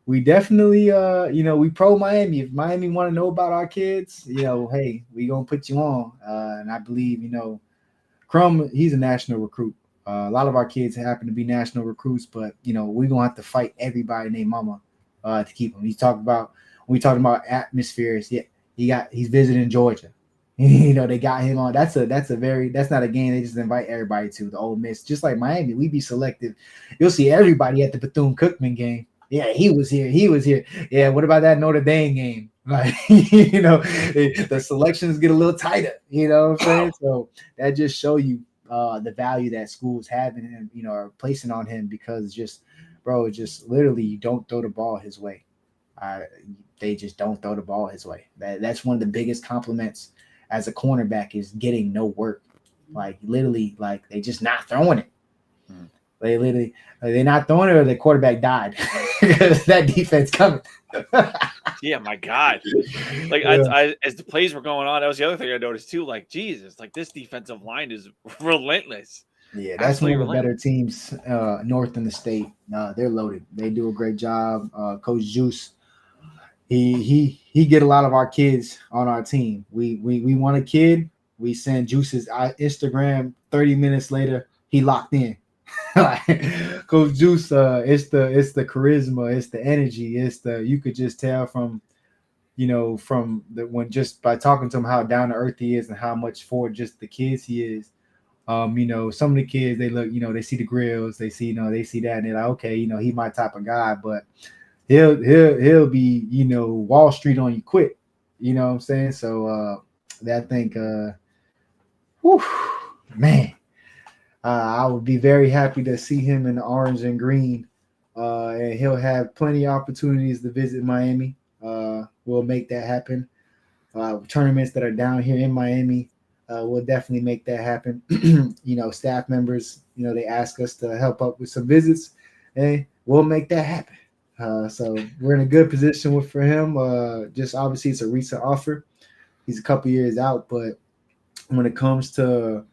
we definitely, we pro Miami. If Miami want to know about our kids, hey, we gonna put you on. And I believe, Crum, he's a national recruit. A lot of our kids happen to be national recruits, but we're gonna have to fight everybody named Mama to keep them. When we talking about atmospheres, yeah, he's visiting Georgia. They got him on. That's not a game they just invite everybody to. The Ole Miss, just like Miami, we be selective. You'll see everybody at the Bethune-Cookman game. Yeah, he was here. Yeah, what about that Notre Dame game? Like, the selections get a little tighter. You know what I'm saying? So that just show you the value that schools have in him, are placing on him, because just literally you don't throw the ball his way. They just don't throw the ball his way. That's one of the biggest compliments as a cornerback, is getting no work. Like literally, like they just not throwing it. They're not throwing it, or the quarterback died because that defense coming. Yeah, my God. As the plays were going on, that was the other thing I noticed too. Like, Jesus, like this defensive line is relentless. Yeah, that's one of the better teams north in the state. They're loaded. They do a great job. Coach Juice, he get a lot of our kids on our team. We want a kid, we send Juice's Instagram. 30 minutes later, he locked in. Coach Juice, it's the charisma, it's the energy, you could just tell from when just by talking to him how down to earth he is and how much for just the kids he is. Some of the kids, they look, they see the grills, they see that, and they're like, okay, he my type of guy, but he'll be, Wall Street on you quick. You know what I'm saying? So I think man. I would be very happy to see him in the orange and green, and he'll have plenty of opportunities to visit Miami. We'll make that happen. Tournaments that are down here in Miami, we'll definitely make that happen. Staff members, they ask us to help up with some visits, and we'll make that happen. So we're in a good position for him. Just obviously it's a recent offer. He's a couple years out, but when it comes to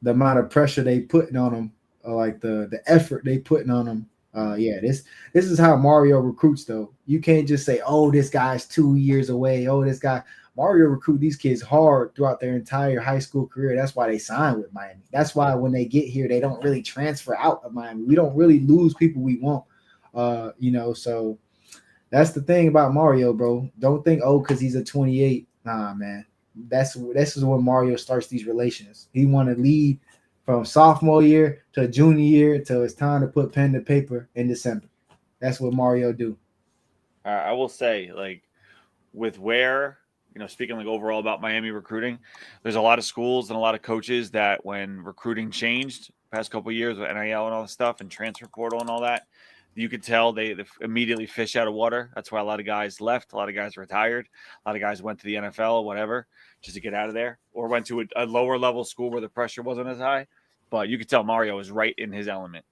the amount of pressure they putting on him, like the effort they putting on him. This is how Mario recruits, though. You can't just say, oh, this guy's 2 years away. Oh, this guy. Mario recruit these kids hard throughout their entire high school career. That's why they sign with Miami. That's why when they get here, they don't really transfer out of Miami. We don't really lose people we want. So that's the thing about Mario, bro. Don't think, because he's a 28. Nah, man. This is when Mario starts these relations. He want to lead from sophomore year to junior year till it's time to put pen to paper in December. That's what Mario do. I will say, like, with where, speaking like overall about Miami recruiting, there's a lot of schools and a lot of coaches that when recruiting changed past couple of years with NIL and all this stuff and transfer portal and all that, you could tell they immediately fish out of water. That's why a lot of guys left. A lot of guys retired. A lot of guys went to the NFL or whatever just to get out of there, or went to a lower level school where the pressure wasn't as high. But you could tell Mario is right in his element.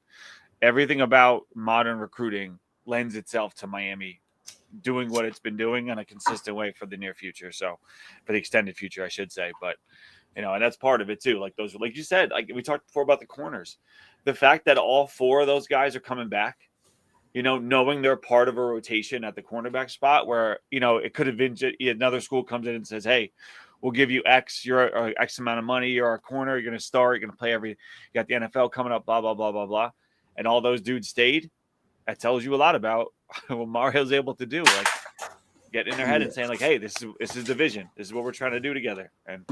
Everything about modern recruiting lends itself to Miami doing what it's been doing in a consistent way for the near future. So for the extended future, I should say. But, you know, and that's part of it too. Like those, like you said, like we talked before about the corners, the fact that all 4 of those guys are coming back, you know, knowing they're part of a rotation at the cornerback spot where, you know, it could have been another school comes in and says, hey, we'll give you X, you're X amount of money, you're our corner, you're going to start, you're going to play you got the NFL coming up, blah, blah, blah, blah, blah. And all those dudes stayed. That tells you a lot about what Mario's able to do. Like getting in their head and saying like, hey, this is the vision. This is what we're trying to do together. And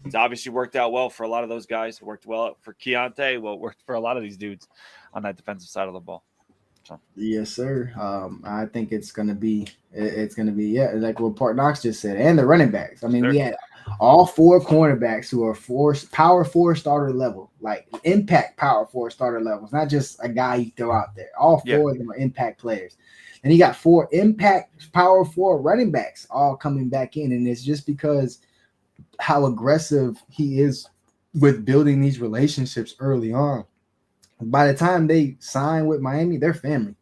it's obviously worked out well for a lot of those guys. It worked well for Keontae. Well, it worked for a lot of these dudes on that defensive side of the ball. So. Yes, sir. I think it's gonna be like what Port Knox just said, and the running backs. I mean, we had all 4 cornerbacks who are power 4 starter level, like impact power 4 starter levels, not just a guy you throw out there. All 4 of them are impact players. And you got 4 impact power 4 running backs all coming back in, and it's just because how aggressive he is with building these relationships early on. By the time they sign with Miami, they're family.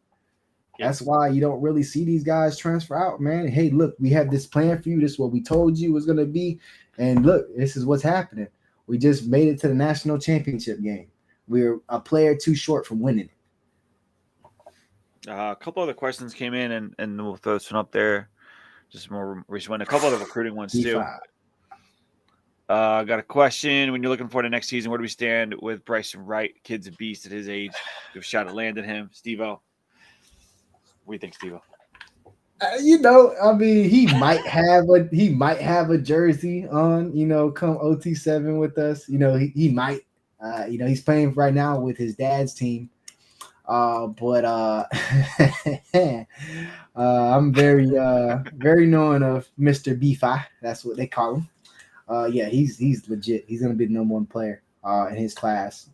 That's why you don't really see these guys transfer out, man. Hey, look, we have this plan for you. This is what we told you was going to be. And look, this is what's happening. We just made it to the national championship game. We're a player too short from winning it. A couple other questions came in, and we'll throw this one up there. Just more recent one. A couple other recruiting ones, too. Got a question. When you're looking for the next season, where do we stand with Bryson Wright? Kid's a beast at his age. Give a shot at landing him. Steve-O. What do you think, Steve-O? You know, I mean, he might have a jersey on, you know, come OT7 with us. You know, he might. You know, he's playing right now with his dad's team. But I'm very knowing of Mr. B5. That's what they call him. Yeah, he's legit. He's gonna be the number 1 player in his class.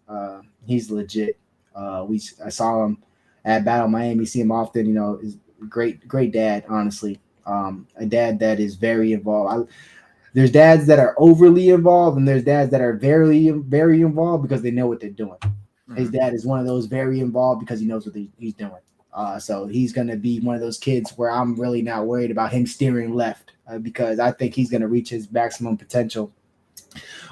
He's legit. I saw him at Battle Miami. See him often. You know, is great dad. Honestly, a dad that is very involved. There's dads that are overly involved, and there's dads that are very involved because they know what they're doing. Mm-hmm. His dad is one of those very involved because he knows what he's doing. So he's gonna be one of those kids where I'm really not worried about him steering left. Because I think he's going to reach his maximum potential.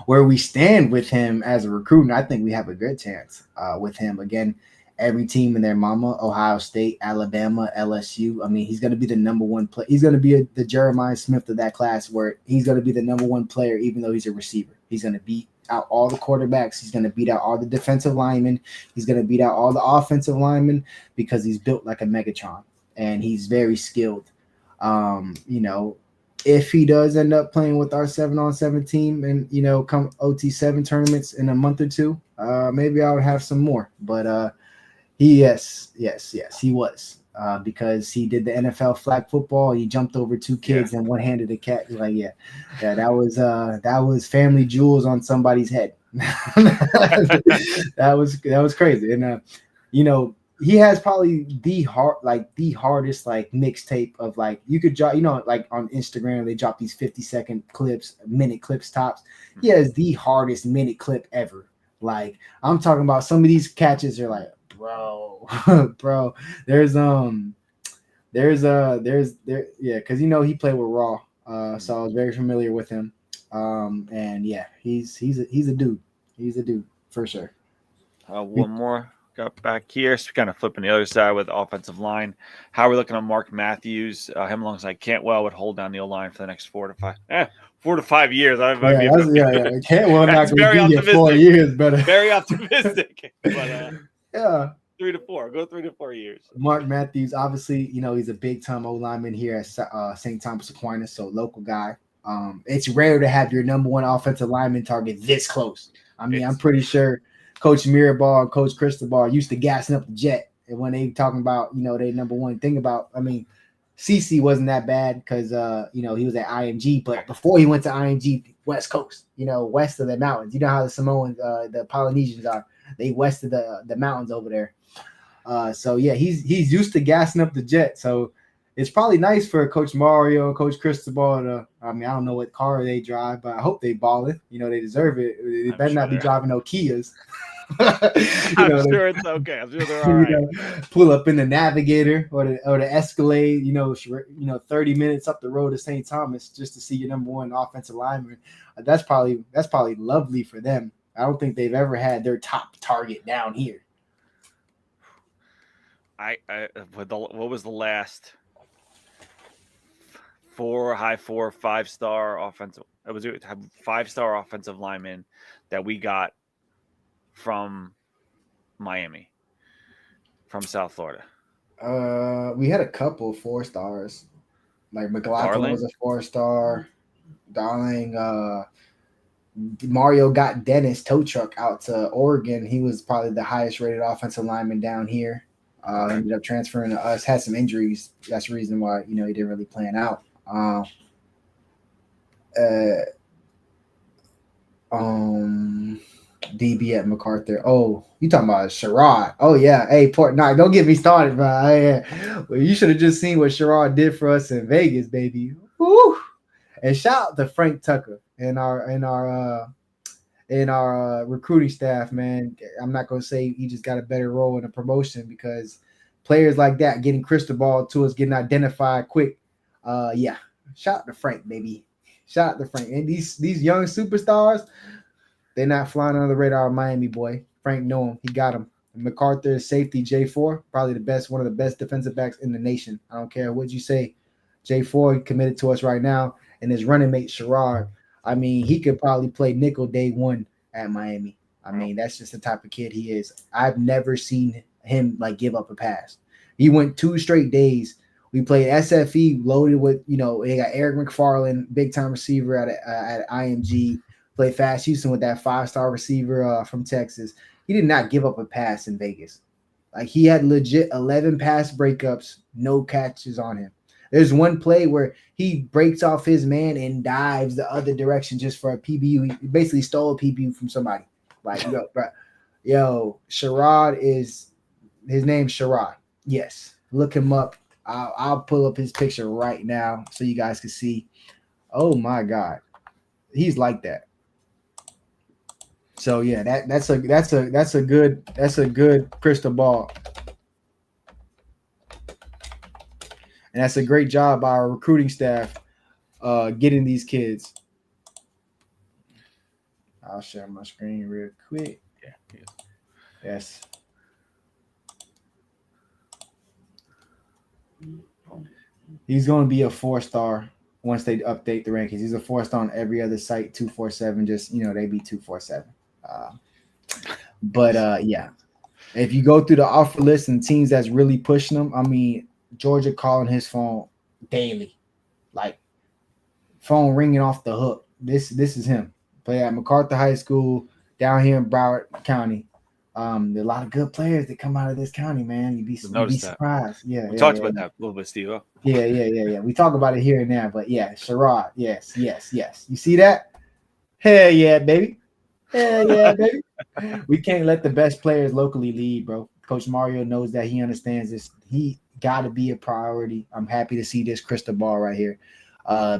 Where we stand with him as a recruit, I think we have a good chance with him. Again, every team and their mama, Ohio State, Alabama, LSU. I mean, he's going to be the number 1 player. He's going to be the Jeremiah Smith of that class where he's going to be the number 1 player even though he's a receiver. He's going to beat out all the quarterbacks. He's going to beat out all the defensive linemen. He's going to beat out all the offensive linemen because he's built like a Megatron, and he's very skilled. You know, if he does end up playing with our 7-on-7 team and, you know, come OT7 tournaments in a month or 2, maybe I would have some more. But he was because he did the NFL flag football. He jumped over 2 kids and one-handed a cat. Like, that was family jewels on somebody's head. that was crazy. And, you know, he has probably the hardest like mixtape of like you could drop, you know, like on Instagram they drop these 50-second clips, minute clips tops. He has the hardest minute clip ever. Like I'm talking about some of these catches are like, bro, because you know he played with Raw, so I was very familiar with him. And yeah, he's a dude. He's a dude for sure. One more. Got back here, so kind of flipping the other side with offensive line. How are we looking on Mark Matthews? Him alongside Cantwell would hold down the O-line for the next 4 to 5 years. Cantwell not going to be here 4 years, but very optimistic. But yeah, 3 to 4. Go 3 to 4 years. Mark Matthews, obviously, you know, he's a big time O lineman here at St. Thomas Aquinas, so local guy. It's rare to have your number 1 offensive lineman target this close. I mean, I'm pretty sure Coach Mirabal and Coach Cristobal used to gassing up the jet. And when they talking about, you know, they number 1 thing about, I mean, CC wasn't that bad because, you know, he was at IMG. But before he went to IMG, West Coast, you know, west of the mountains. You know how the Samoans, the Polynesians are. They west of the mountains over there. So, yeah, he's used to gassing up the jet. So it's probably nice for Coach Mario and Coach Cristobal to, I mean, I don't know what car they drive, but I hope they ball it. You know, they deserve it. They better not be driving no Kias. I'm sure it's okay. I'm sure they're all right. Pull up in the Navigator or the Escalade. 30 minutes up the road to St. Thomas just to see your number one offensive lineman. That's probably lovely for them. I don't think they've ever had their top target down here. What was the last 5-star offensive? It was a 5-star offensive lineman that we got from Miami, from South Florida. We had a couple 4 stars, like McLaughlin was a 4-star. Darling, Mario got Dennis tow truck out to Oregon. He was probably the highest rated offensive lineman down here. Ended up transferring to us. Had some injuries. That's the reason why he didn't really plan out. DB at MacArthur. Oh, you talking about Sherrod? Oh yeah. Hey, don't get me started, bro. Well, you should have just seen what Sherrod did for us in Vegas, baby. Woo! And shout out to Frank Tucker and our recruiting staff, man. I'm not gonna say he just got a better role in a promotion because players like that getting crystal ball to us, getting identified quick. Yeah. Shout out to Frank, baby. Shout out to Frank. And these young superstars, they're not flying under the radar of Miami, boy. Frank know him. He got him. MacArthur safety J4, probably one of the best defensive backs in the nation. I don't care what you say. J4 committed to us right now. And his running mate, Sherrod, I mean, he could probably play nickel day one at Miami. I mean, that's just the type of kid he is. I've never seen him give up a pass. He went 2 straight days. We played SFE loaded with, they got Eric McFarland, big time receiver at IMG. Played Fast Houston with that 5-star receiver from Texas. He did not give up a pass in Vegas. He had legit 11 pass breakups, no catches on him. There's one play where he breaks off his man and dives the other direction just for a PBU. He basically stole a PBU from somebody. Sherrod his name's Sherrod. Yes, look him up. I'll pull up his picture right now so you guys can see. Oh my God, he's like that. So yeah, that's a good crystal ball, and that's a great job by our recruiting staff getting these kids. I'll share my screen real quick. Yeah. Yes. He's going to be a 4-star once they update the rankings. He's a 4-star on every other site, 247. Just, they be 247. Yeah. If you go through the offer list and teams that's really pushing them, I mean, Georgia calling his phone daily. Phone ringing off the hook. This is him. Play at MacArthur High School down here in Broward County. There are a lot of good players that come out of this county, man. You'd be surprised. Yeah, we talked about that a little bit, Steve. Yeah. We talk about it here and there, but yeah, Sherrod. Yes. You see that? Hell yeah, baby. We can't let the best players locally lead, bro. Coach Mario knows that. He understands this. He got to be a priority. I'm happy to see this crystal ball right here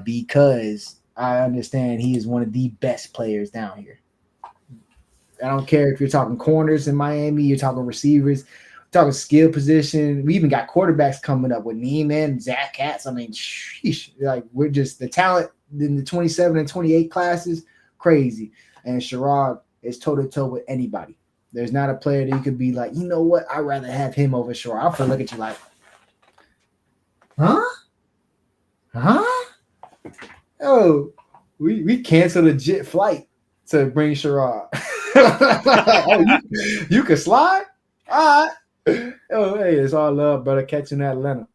because I understand he is one of the best players down here. I don't care if you're talking corners in Miami, you're talking receivers, talking skill position. We even got quarterbacks coming up with Neiman, Zach Katz. I mean, sheesh, we're just the talent in the 27 and 28 classes, crazy. And Sherrod is toe-to-toe with anybody. There's not a player that you could be like, you know what? I'd rather have him over Sherrod. I'll look at you like, huh? Oh, we canceled a jet flight to bring Sherrod. You can slide? All right. Oh, hey, it's all love, brother. Catching Atlanta.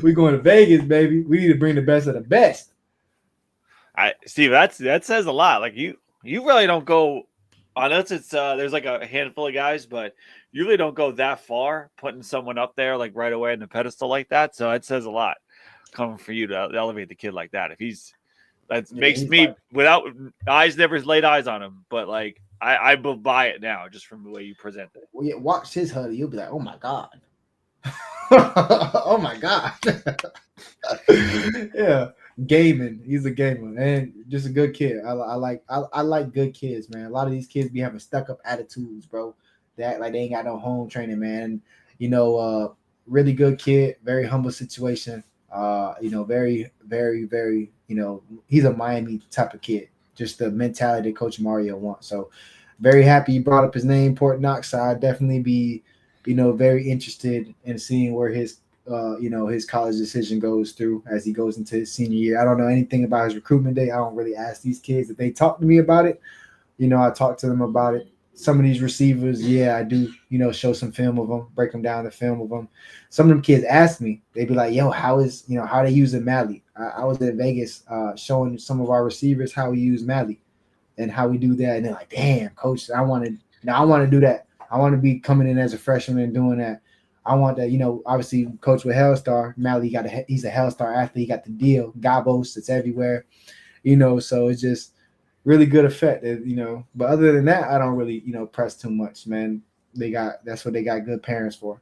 We going to Vegas, baby. We need to bring the best of the best. Steve, that says a lot. You really don't go unless it's there's a handful of guys, but you really don't go that far putting someone up there right away in the pedestal like that. So it says a lot coming for you to elevate the kid like that. If he's makes me without eyes never laid eyes on him, but I will buy it now just from the way you present it. Well, yeah, watch his huddle. You'll be like, oh my God. Oh my God. Yeah. Gaming. He's a gamer and just a good kid. I like good kids, man. A lot of these kids be having stuck up attitudes, bro. That like they ain't got no home training, man. Really good kid, very humble situation. Very, very, very, he's a Miami type of kid. Just the mentality that Coach Mario wants. So very happy you brought up his name, Port Knox. So I'd definitely be, very interested in seeing where his college decision goes through as he goes into his senior year. I don't know anything about his recruitment day. I don't really ask these kids if they talk to me about it. I talk to them about it. Some of these receivers, I do, show some film of them, break them down the film of them. Some of them kids ask me, they be like, yo, how they using Mally? I was in Vegas showing some of our receivers how we use Mally and how we do that. And they're like, damn, coach, I want to do that. I want to be coming in as a freshman and doing that. I want that, obviously coach with Hellstar, Mally he's a Hellstar athlete. He got the deal. Gabos, it's everywhere, so it's just really good effect, but other than that, I don't really, press too much, man. That's what they got good parents for.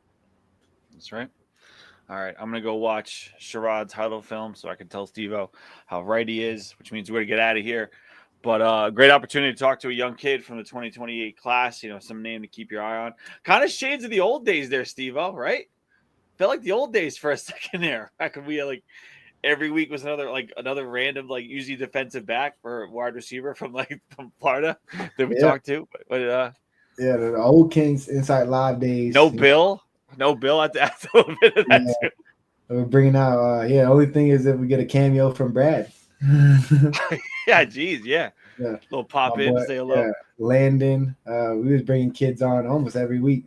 That's right. All right. I'm going to go watch Sherrod's huddle film so I can tell Steve-O how right he is, which means we're going to get out of here. But great opportunity to talk to a young kid from the 2028 class, some name to keep your eye on. Kind of shades of the old days there, Steve-O, right? Felt like the old days for a second there. Back when we had every week was another random, usually defensive back or wide receiver from Florida that we talked to. But the old CanesInSight live days. No Bill at a little bit of that too. We're bringing out, the only thing is if we get a cameo from Brad. Yeah, geez, yeah. Little pop in, say hello. Yeah. Landon, we was bringing kids on almost every week.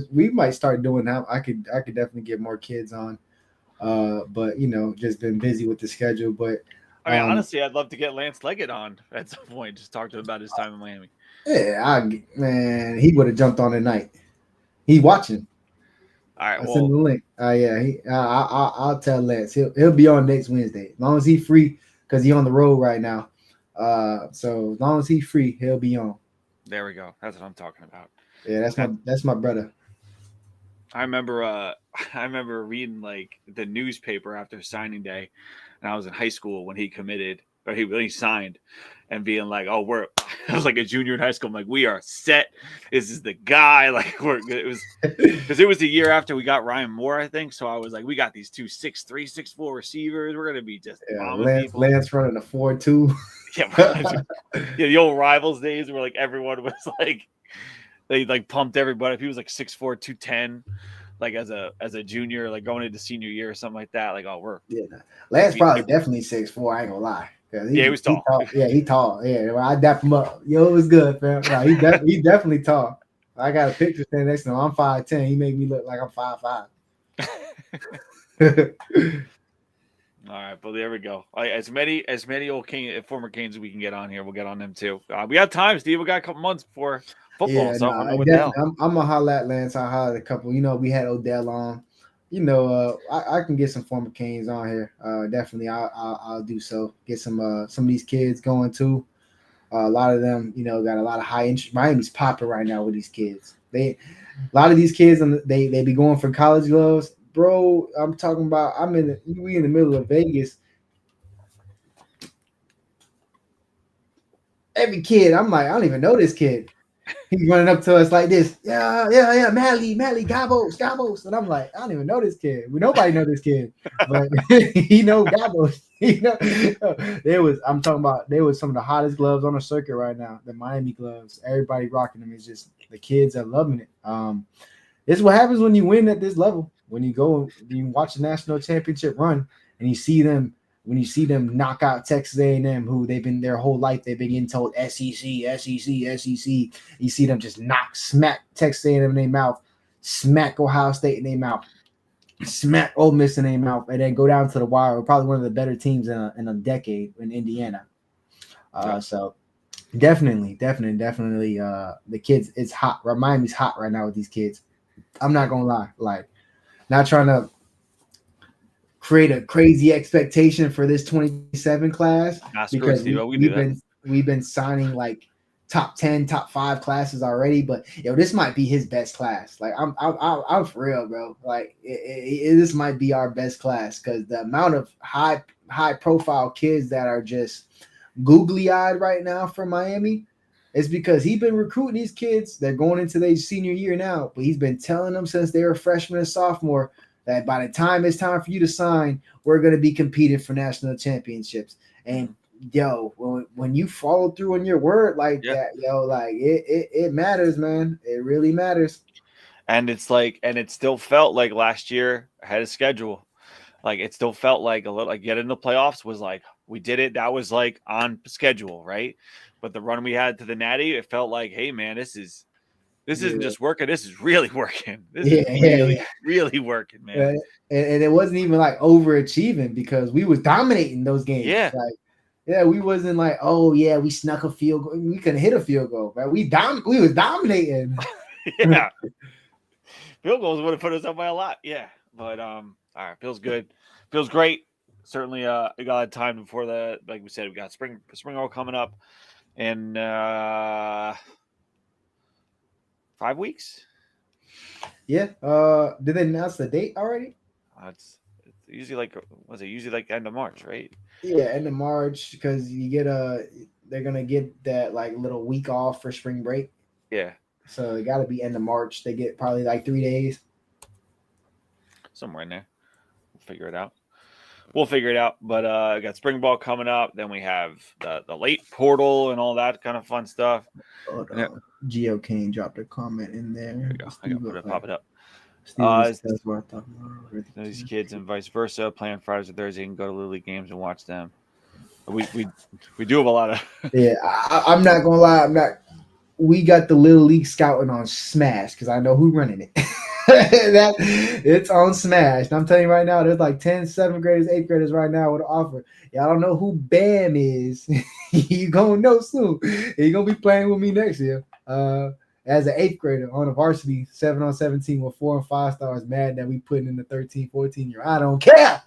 We might start doing that. I could definitely get more kids on. But just been busy with the schedule. But I mean, honestly, I'd love to get Lance Leggett on at some point. Just talk to him about his time in Miami. Yeah, he would have jumped on tonight. He watching. All right, I'll send the link. I'll tell Lance he'll be on next Wednesday as long as he's free because he's on the road right now. So as long as he's free, he'll be on. There we go. That's what I'm talking about. Yeah, that's my brother. I remember reading the newspaper after signing day, and I was in high school when he committed or he signed, and being like, "Oh, I was like a junior in high school. I'm like, we are set. This is the guy." It was because it was the year after we got Ryan Moore, I think. So I was like, we got these 2 6'3", 6'4" receivers. We're gonna be just Lance running a 4.2. Yeah, the old rivals days where everyone was they pumped everybody. If he was 6'4", 210, as a junior, going into senior year or something like that, Lance probably definitely 6'4". I ain't gonna lie. He was tall. He tall. Yeah, when I dap him up, it was good, fam. No, he definitely tall. I got a picture standing next to him. I'm 5'10". He made me look like I'm 5'5". All right, but there we go. As many old former Canes we can get on here, we'll get on them too. We have time, Steve. We got a couple months before football. Yeah, I'm gonna holler at Lance. I'll holler at a couple. We had Odell on. I can get some former Canes on here. Definitely, I'll do so. Get some of these kids going too. A lot of them, got a lot of high interest. Miami's popping right now with these kids. A lot of these kids, they be going for college gloves, bro. I'm talking about. We in the middle of Vegas. Every kid, I'm like, I don't even know this kid. He's running up to us like this. Yeah, Mally, Gabos. And I'm like, I don't even know this kid. Nobody know this kid. But he know Gabos. I'm talking about, they was some of the hottest gloves on the circuit right now. The Miami gloves. Everybody rocking them. It's just the kids are loving it. This is what happens when you win at this level. When you watch the national championship run and you see them. When you see them knock out Texas A&M, who they've been their whole life, they've been getting told SEC. You see them just smack Texas A&M in their mouth, smack Ohio State in their mouth, smack Ole Miss in their mouth, and then go down to the wire. We're probably one of the better teams in a decade in Indiana. So definitely, the kids, it's hot. Miami's hot right now with these kids. I'm not gonna lie, not trying to create a crazy expectation for this 27 class because we've been signing top 10, top 5 classes already, but this might be his best class. Like I'm for real, bro. Like this might be our best class because the amount of high profile kids that are just googly eyed right now for Miami is because he's been recruiting these kids. They're going into their senior year now, but he's been telling them since they were freshman and sophomore that by the time it's time for you to sign, we're going to be competing for national championships. And when you follow through on your word like that, like it matters, man. It really matters. And it's like, and it still felt like last year ahead of schedule. Like it still felt like a little like getting the playoffs was like we did it. That was like on schedule, right? But the run we had to the Natty, it felt like, hey man, this isn't just working. This is really working. This is really working, man. And it wasn't even like overachieving because we was dominating those games. Yeah. Like, we wasn't like, oh yeah, we snuck a field goal. We couldn't hit a field goal, right? We was dominating. Yeah. Field goals would have put us up by a lot. Yeah. But all right, feels good. Feels great. Certainly we got time before the, like we said, we got spring roll coming up in 5 weeks. Yeah. Did they announce the date already? It's usually like, was it usually like end of March, right? Yeah, end of March, because you get they're gonna get that like little week off for spring break. Yeah. So it got to be end of March. They get probably like 3 days. Somewhere in there. We'll figure it out. But I got spring ball coming up. Then we have the late portal and all that kind of fun stuff. Geo Kane dropped a comment in there. There we go. I got to pop it up. These kids and vice versa play on Fridays or Thursdays and go to Little League games and watch them. We do have a lot of yeah. I'm not gonna lie. We got the Little League scouting on Smash because I know who's running it. That it's on Smash. And I'm telling you right now, there's like 10 7th graders, 8th graders right now with an offer. Y'all don't know who Bam is. You gonna know soon. He gonna be playing with me next year. As an 8th grader on a varsity 7-on-17 with 4 and 5 stars, mad that we putting in the 13, 14 year. I don't care.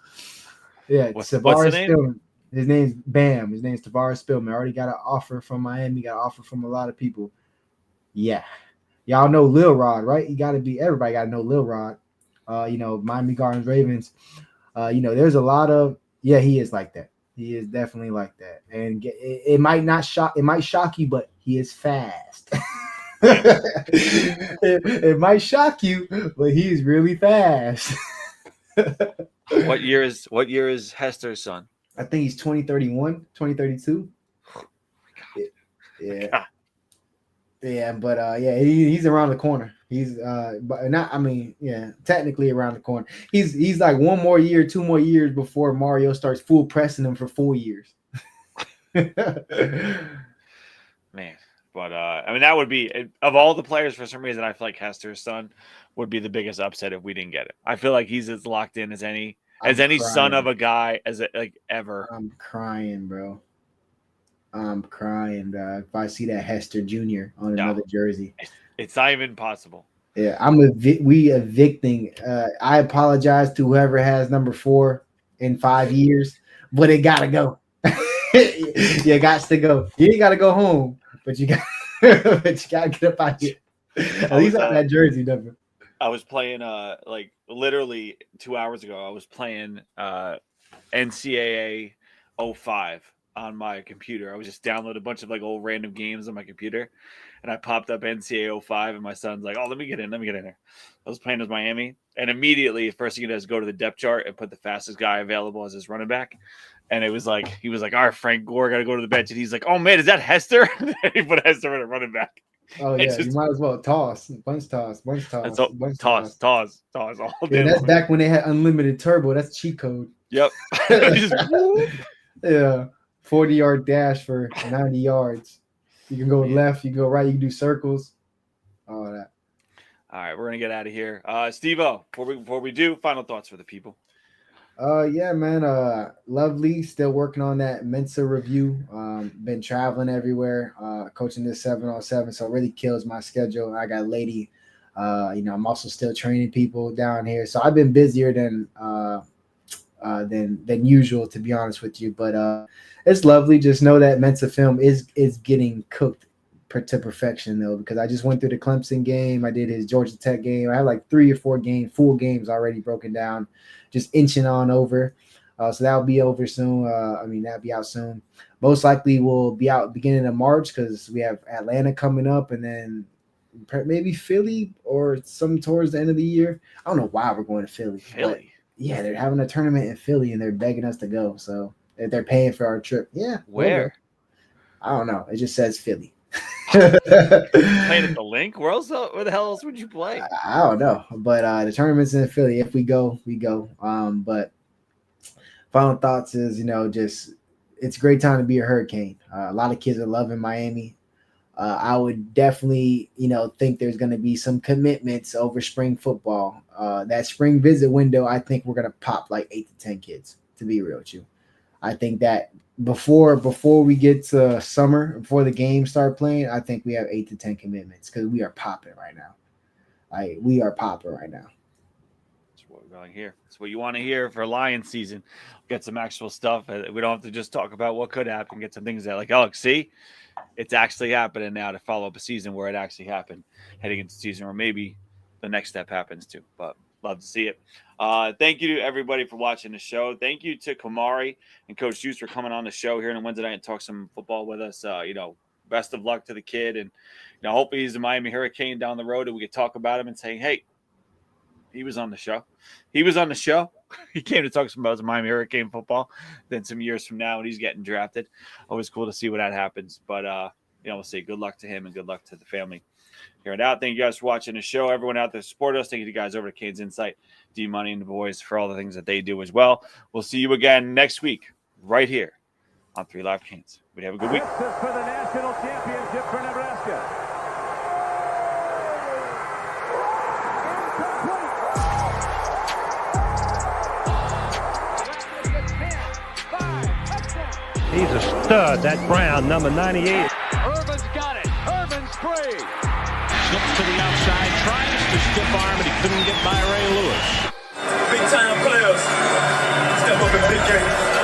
Yeah, what's the name? Spillman. His name's Bam. His name's Tavares Spillman. Already got an offer from Miami. Got an offer from a lot of people. Yeah. Y'all know Lil Rod, right? Everybody got to know Lil Rod. Miami Gardens Ravens. There's a lot of, he is like that. He is definitely like that. And it might shock you, but he is fast. it might shock you, but he's really fast. What year is Hester's son? I think he's 2031, 2032. Oh my God. Yeah. God. Yeah, but he's around the corner. He's technically around the corner. He's like 1 more year, 2 more years before Mario starts full pressing him for 4 years. Man. But that would be, of all the players, for some reason I feel like Hester's son would be the biggest upset if we didn't get it. I feel like he's as locked in as any son of a guy as ever. I'm crying, bro. I'm crying, dog. If I see that Hester Jr. on another jersey, it's not even possible. Yeah, we evicting. I apologize to whoever has number 4 in 5 years, but it gotta go. You got to go. You ain't gotta go home, but you got to get up out here. At least on that jersey number. I was playing like literally 2 hours ago. I was playing NCAA 05 on my computer. I was just downloading a bunch of like old random games on my computer, and I popped up NCAA 05, and my son's like, "Oh, let me get in there." I was playing as Miami, and immediately first thing he does is go to the depth chart and put the fastest guy available as his running back. And it was like he was like, "All right, Frank Gore got to go to the bench," and he's like, "Oh man, is that Hester?" He put Hester in a running back. Oh yeah, you might as well toss. Bunch toss. Toss all day. Yeah, that's back when they had unlimited turbo. That's cheat code. Yep. Yeah. 40-yard dash for 90 yards. You can go left, you can go right, you can do circles, all that. All right, we're gonna get out of here. Steve-O, before we do, final thoughts for the people. Yeah, man. Lovely. Still working on that Mensa review. Been traveling everywhere, coaching this 7-on-7, so it really kills my schedule. I got lady. I'm also still training people down here, so I've been busier than usual, to be honest with you. But it's lovely. Just know that Mensa film is getting cooked to perfection though, because I just went through the Clemson game. I did his Georgia Tech game. I had like 3 or 4 full games already broken down, just inching on over. So that'll be over soon. That'll be out soon. Most likely will be out beginning of March because we have Atlanta coming up, and then maybe Philly or some towards the end of the year. I don't know why we're going to Philly. Philly. Yeah, they're having a tournament in Philly, and they're begging us to go. So if they're paying for our trip, yeah. Where? I don't know. It just says Philly. Playing at the link? Where the hell else would you play? I don't know. But the tournament's in Philly. If we go, we go. But final thoughts is, just it's a great time to be a Hurricane. A lot of kids are loving Miami. I would definitely, think there's going to be some commitments over spring football. That spring visit window, I think we're going to pop like 8 to 10 kids, to be real with you. I think that before we get to summer, before the games start playing, I think we have 8 to 10 commitments because we are popping right now. We are popping right now. That's what we're going here. That's what you want to hear for Lion season. Get some actual stuff. We don't have to just talk about what could happen. Get some things that see, it's actually happening now to follow up a season where it actually happened heading into season, or maybe the next step happens too. But love to see it. Thank you to everybody for watching the show. Thank you to Kamari and Coach Juice for coming on the show here on Wednesday night and talk some football with us. Best of luck to the kid, and hopefully he's a Miami Hurricane down the road, and we could talk about him and say, hey, he was on the show. He was on the show. He came to talk about Miami Hurricane football. Then some years from now, and he's getting drafted. Always cool to see what that happens. But we'll see. Good luck to him and good luck to the family. Here and out. Thank you guys for watching the show. Everyone out there support us. Thank you guys over to CanesInSight, D-Money, and the boys for all the things that they do as well. We'll see you again next week right here on 3 Live Canes. We have a good week. This is for the national championship for Nebraska. He's a stud, that Brown, number 98. Irvin's got it. Irvin's free. Slips to the outside, tries to stiff arm, and he couldn't get by Ray Lewis. Big time players. Step up in big games.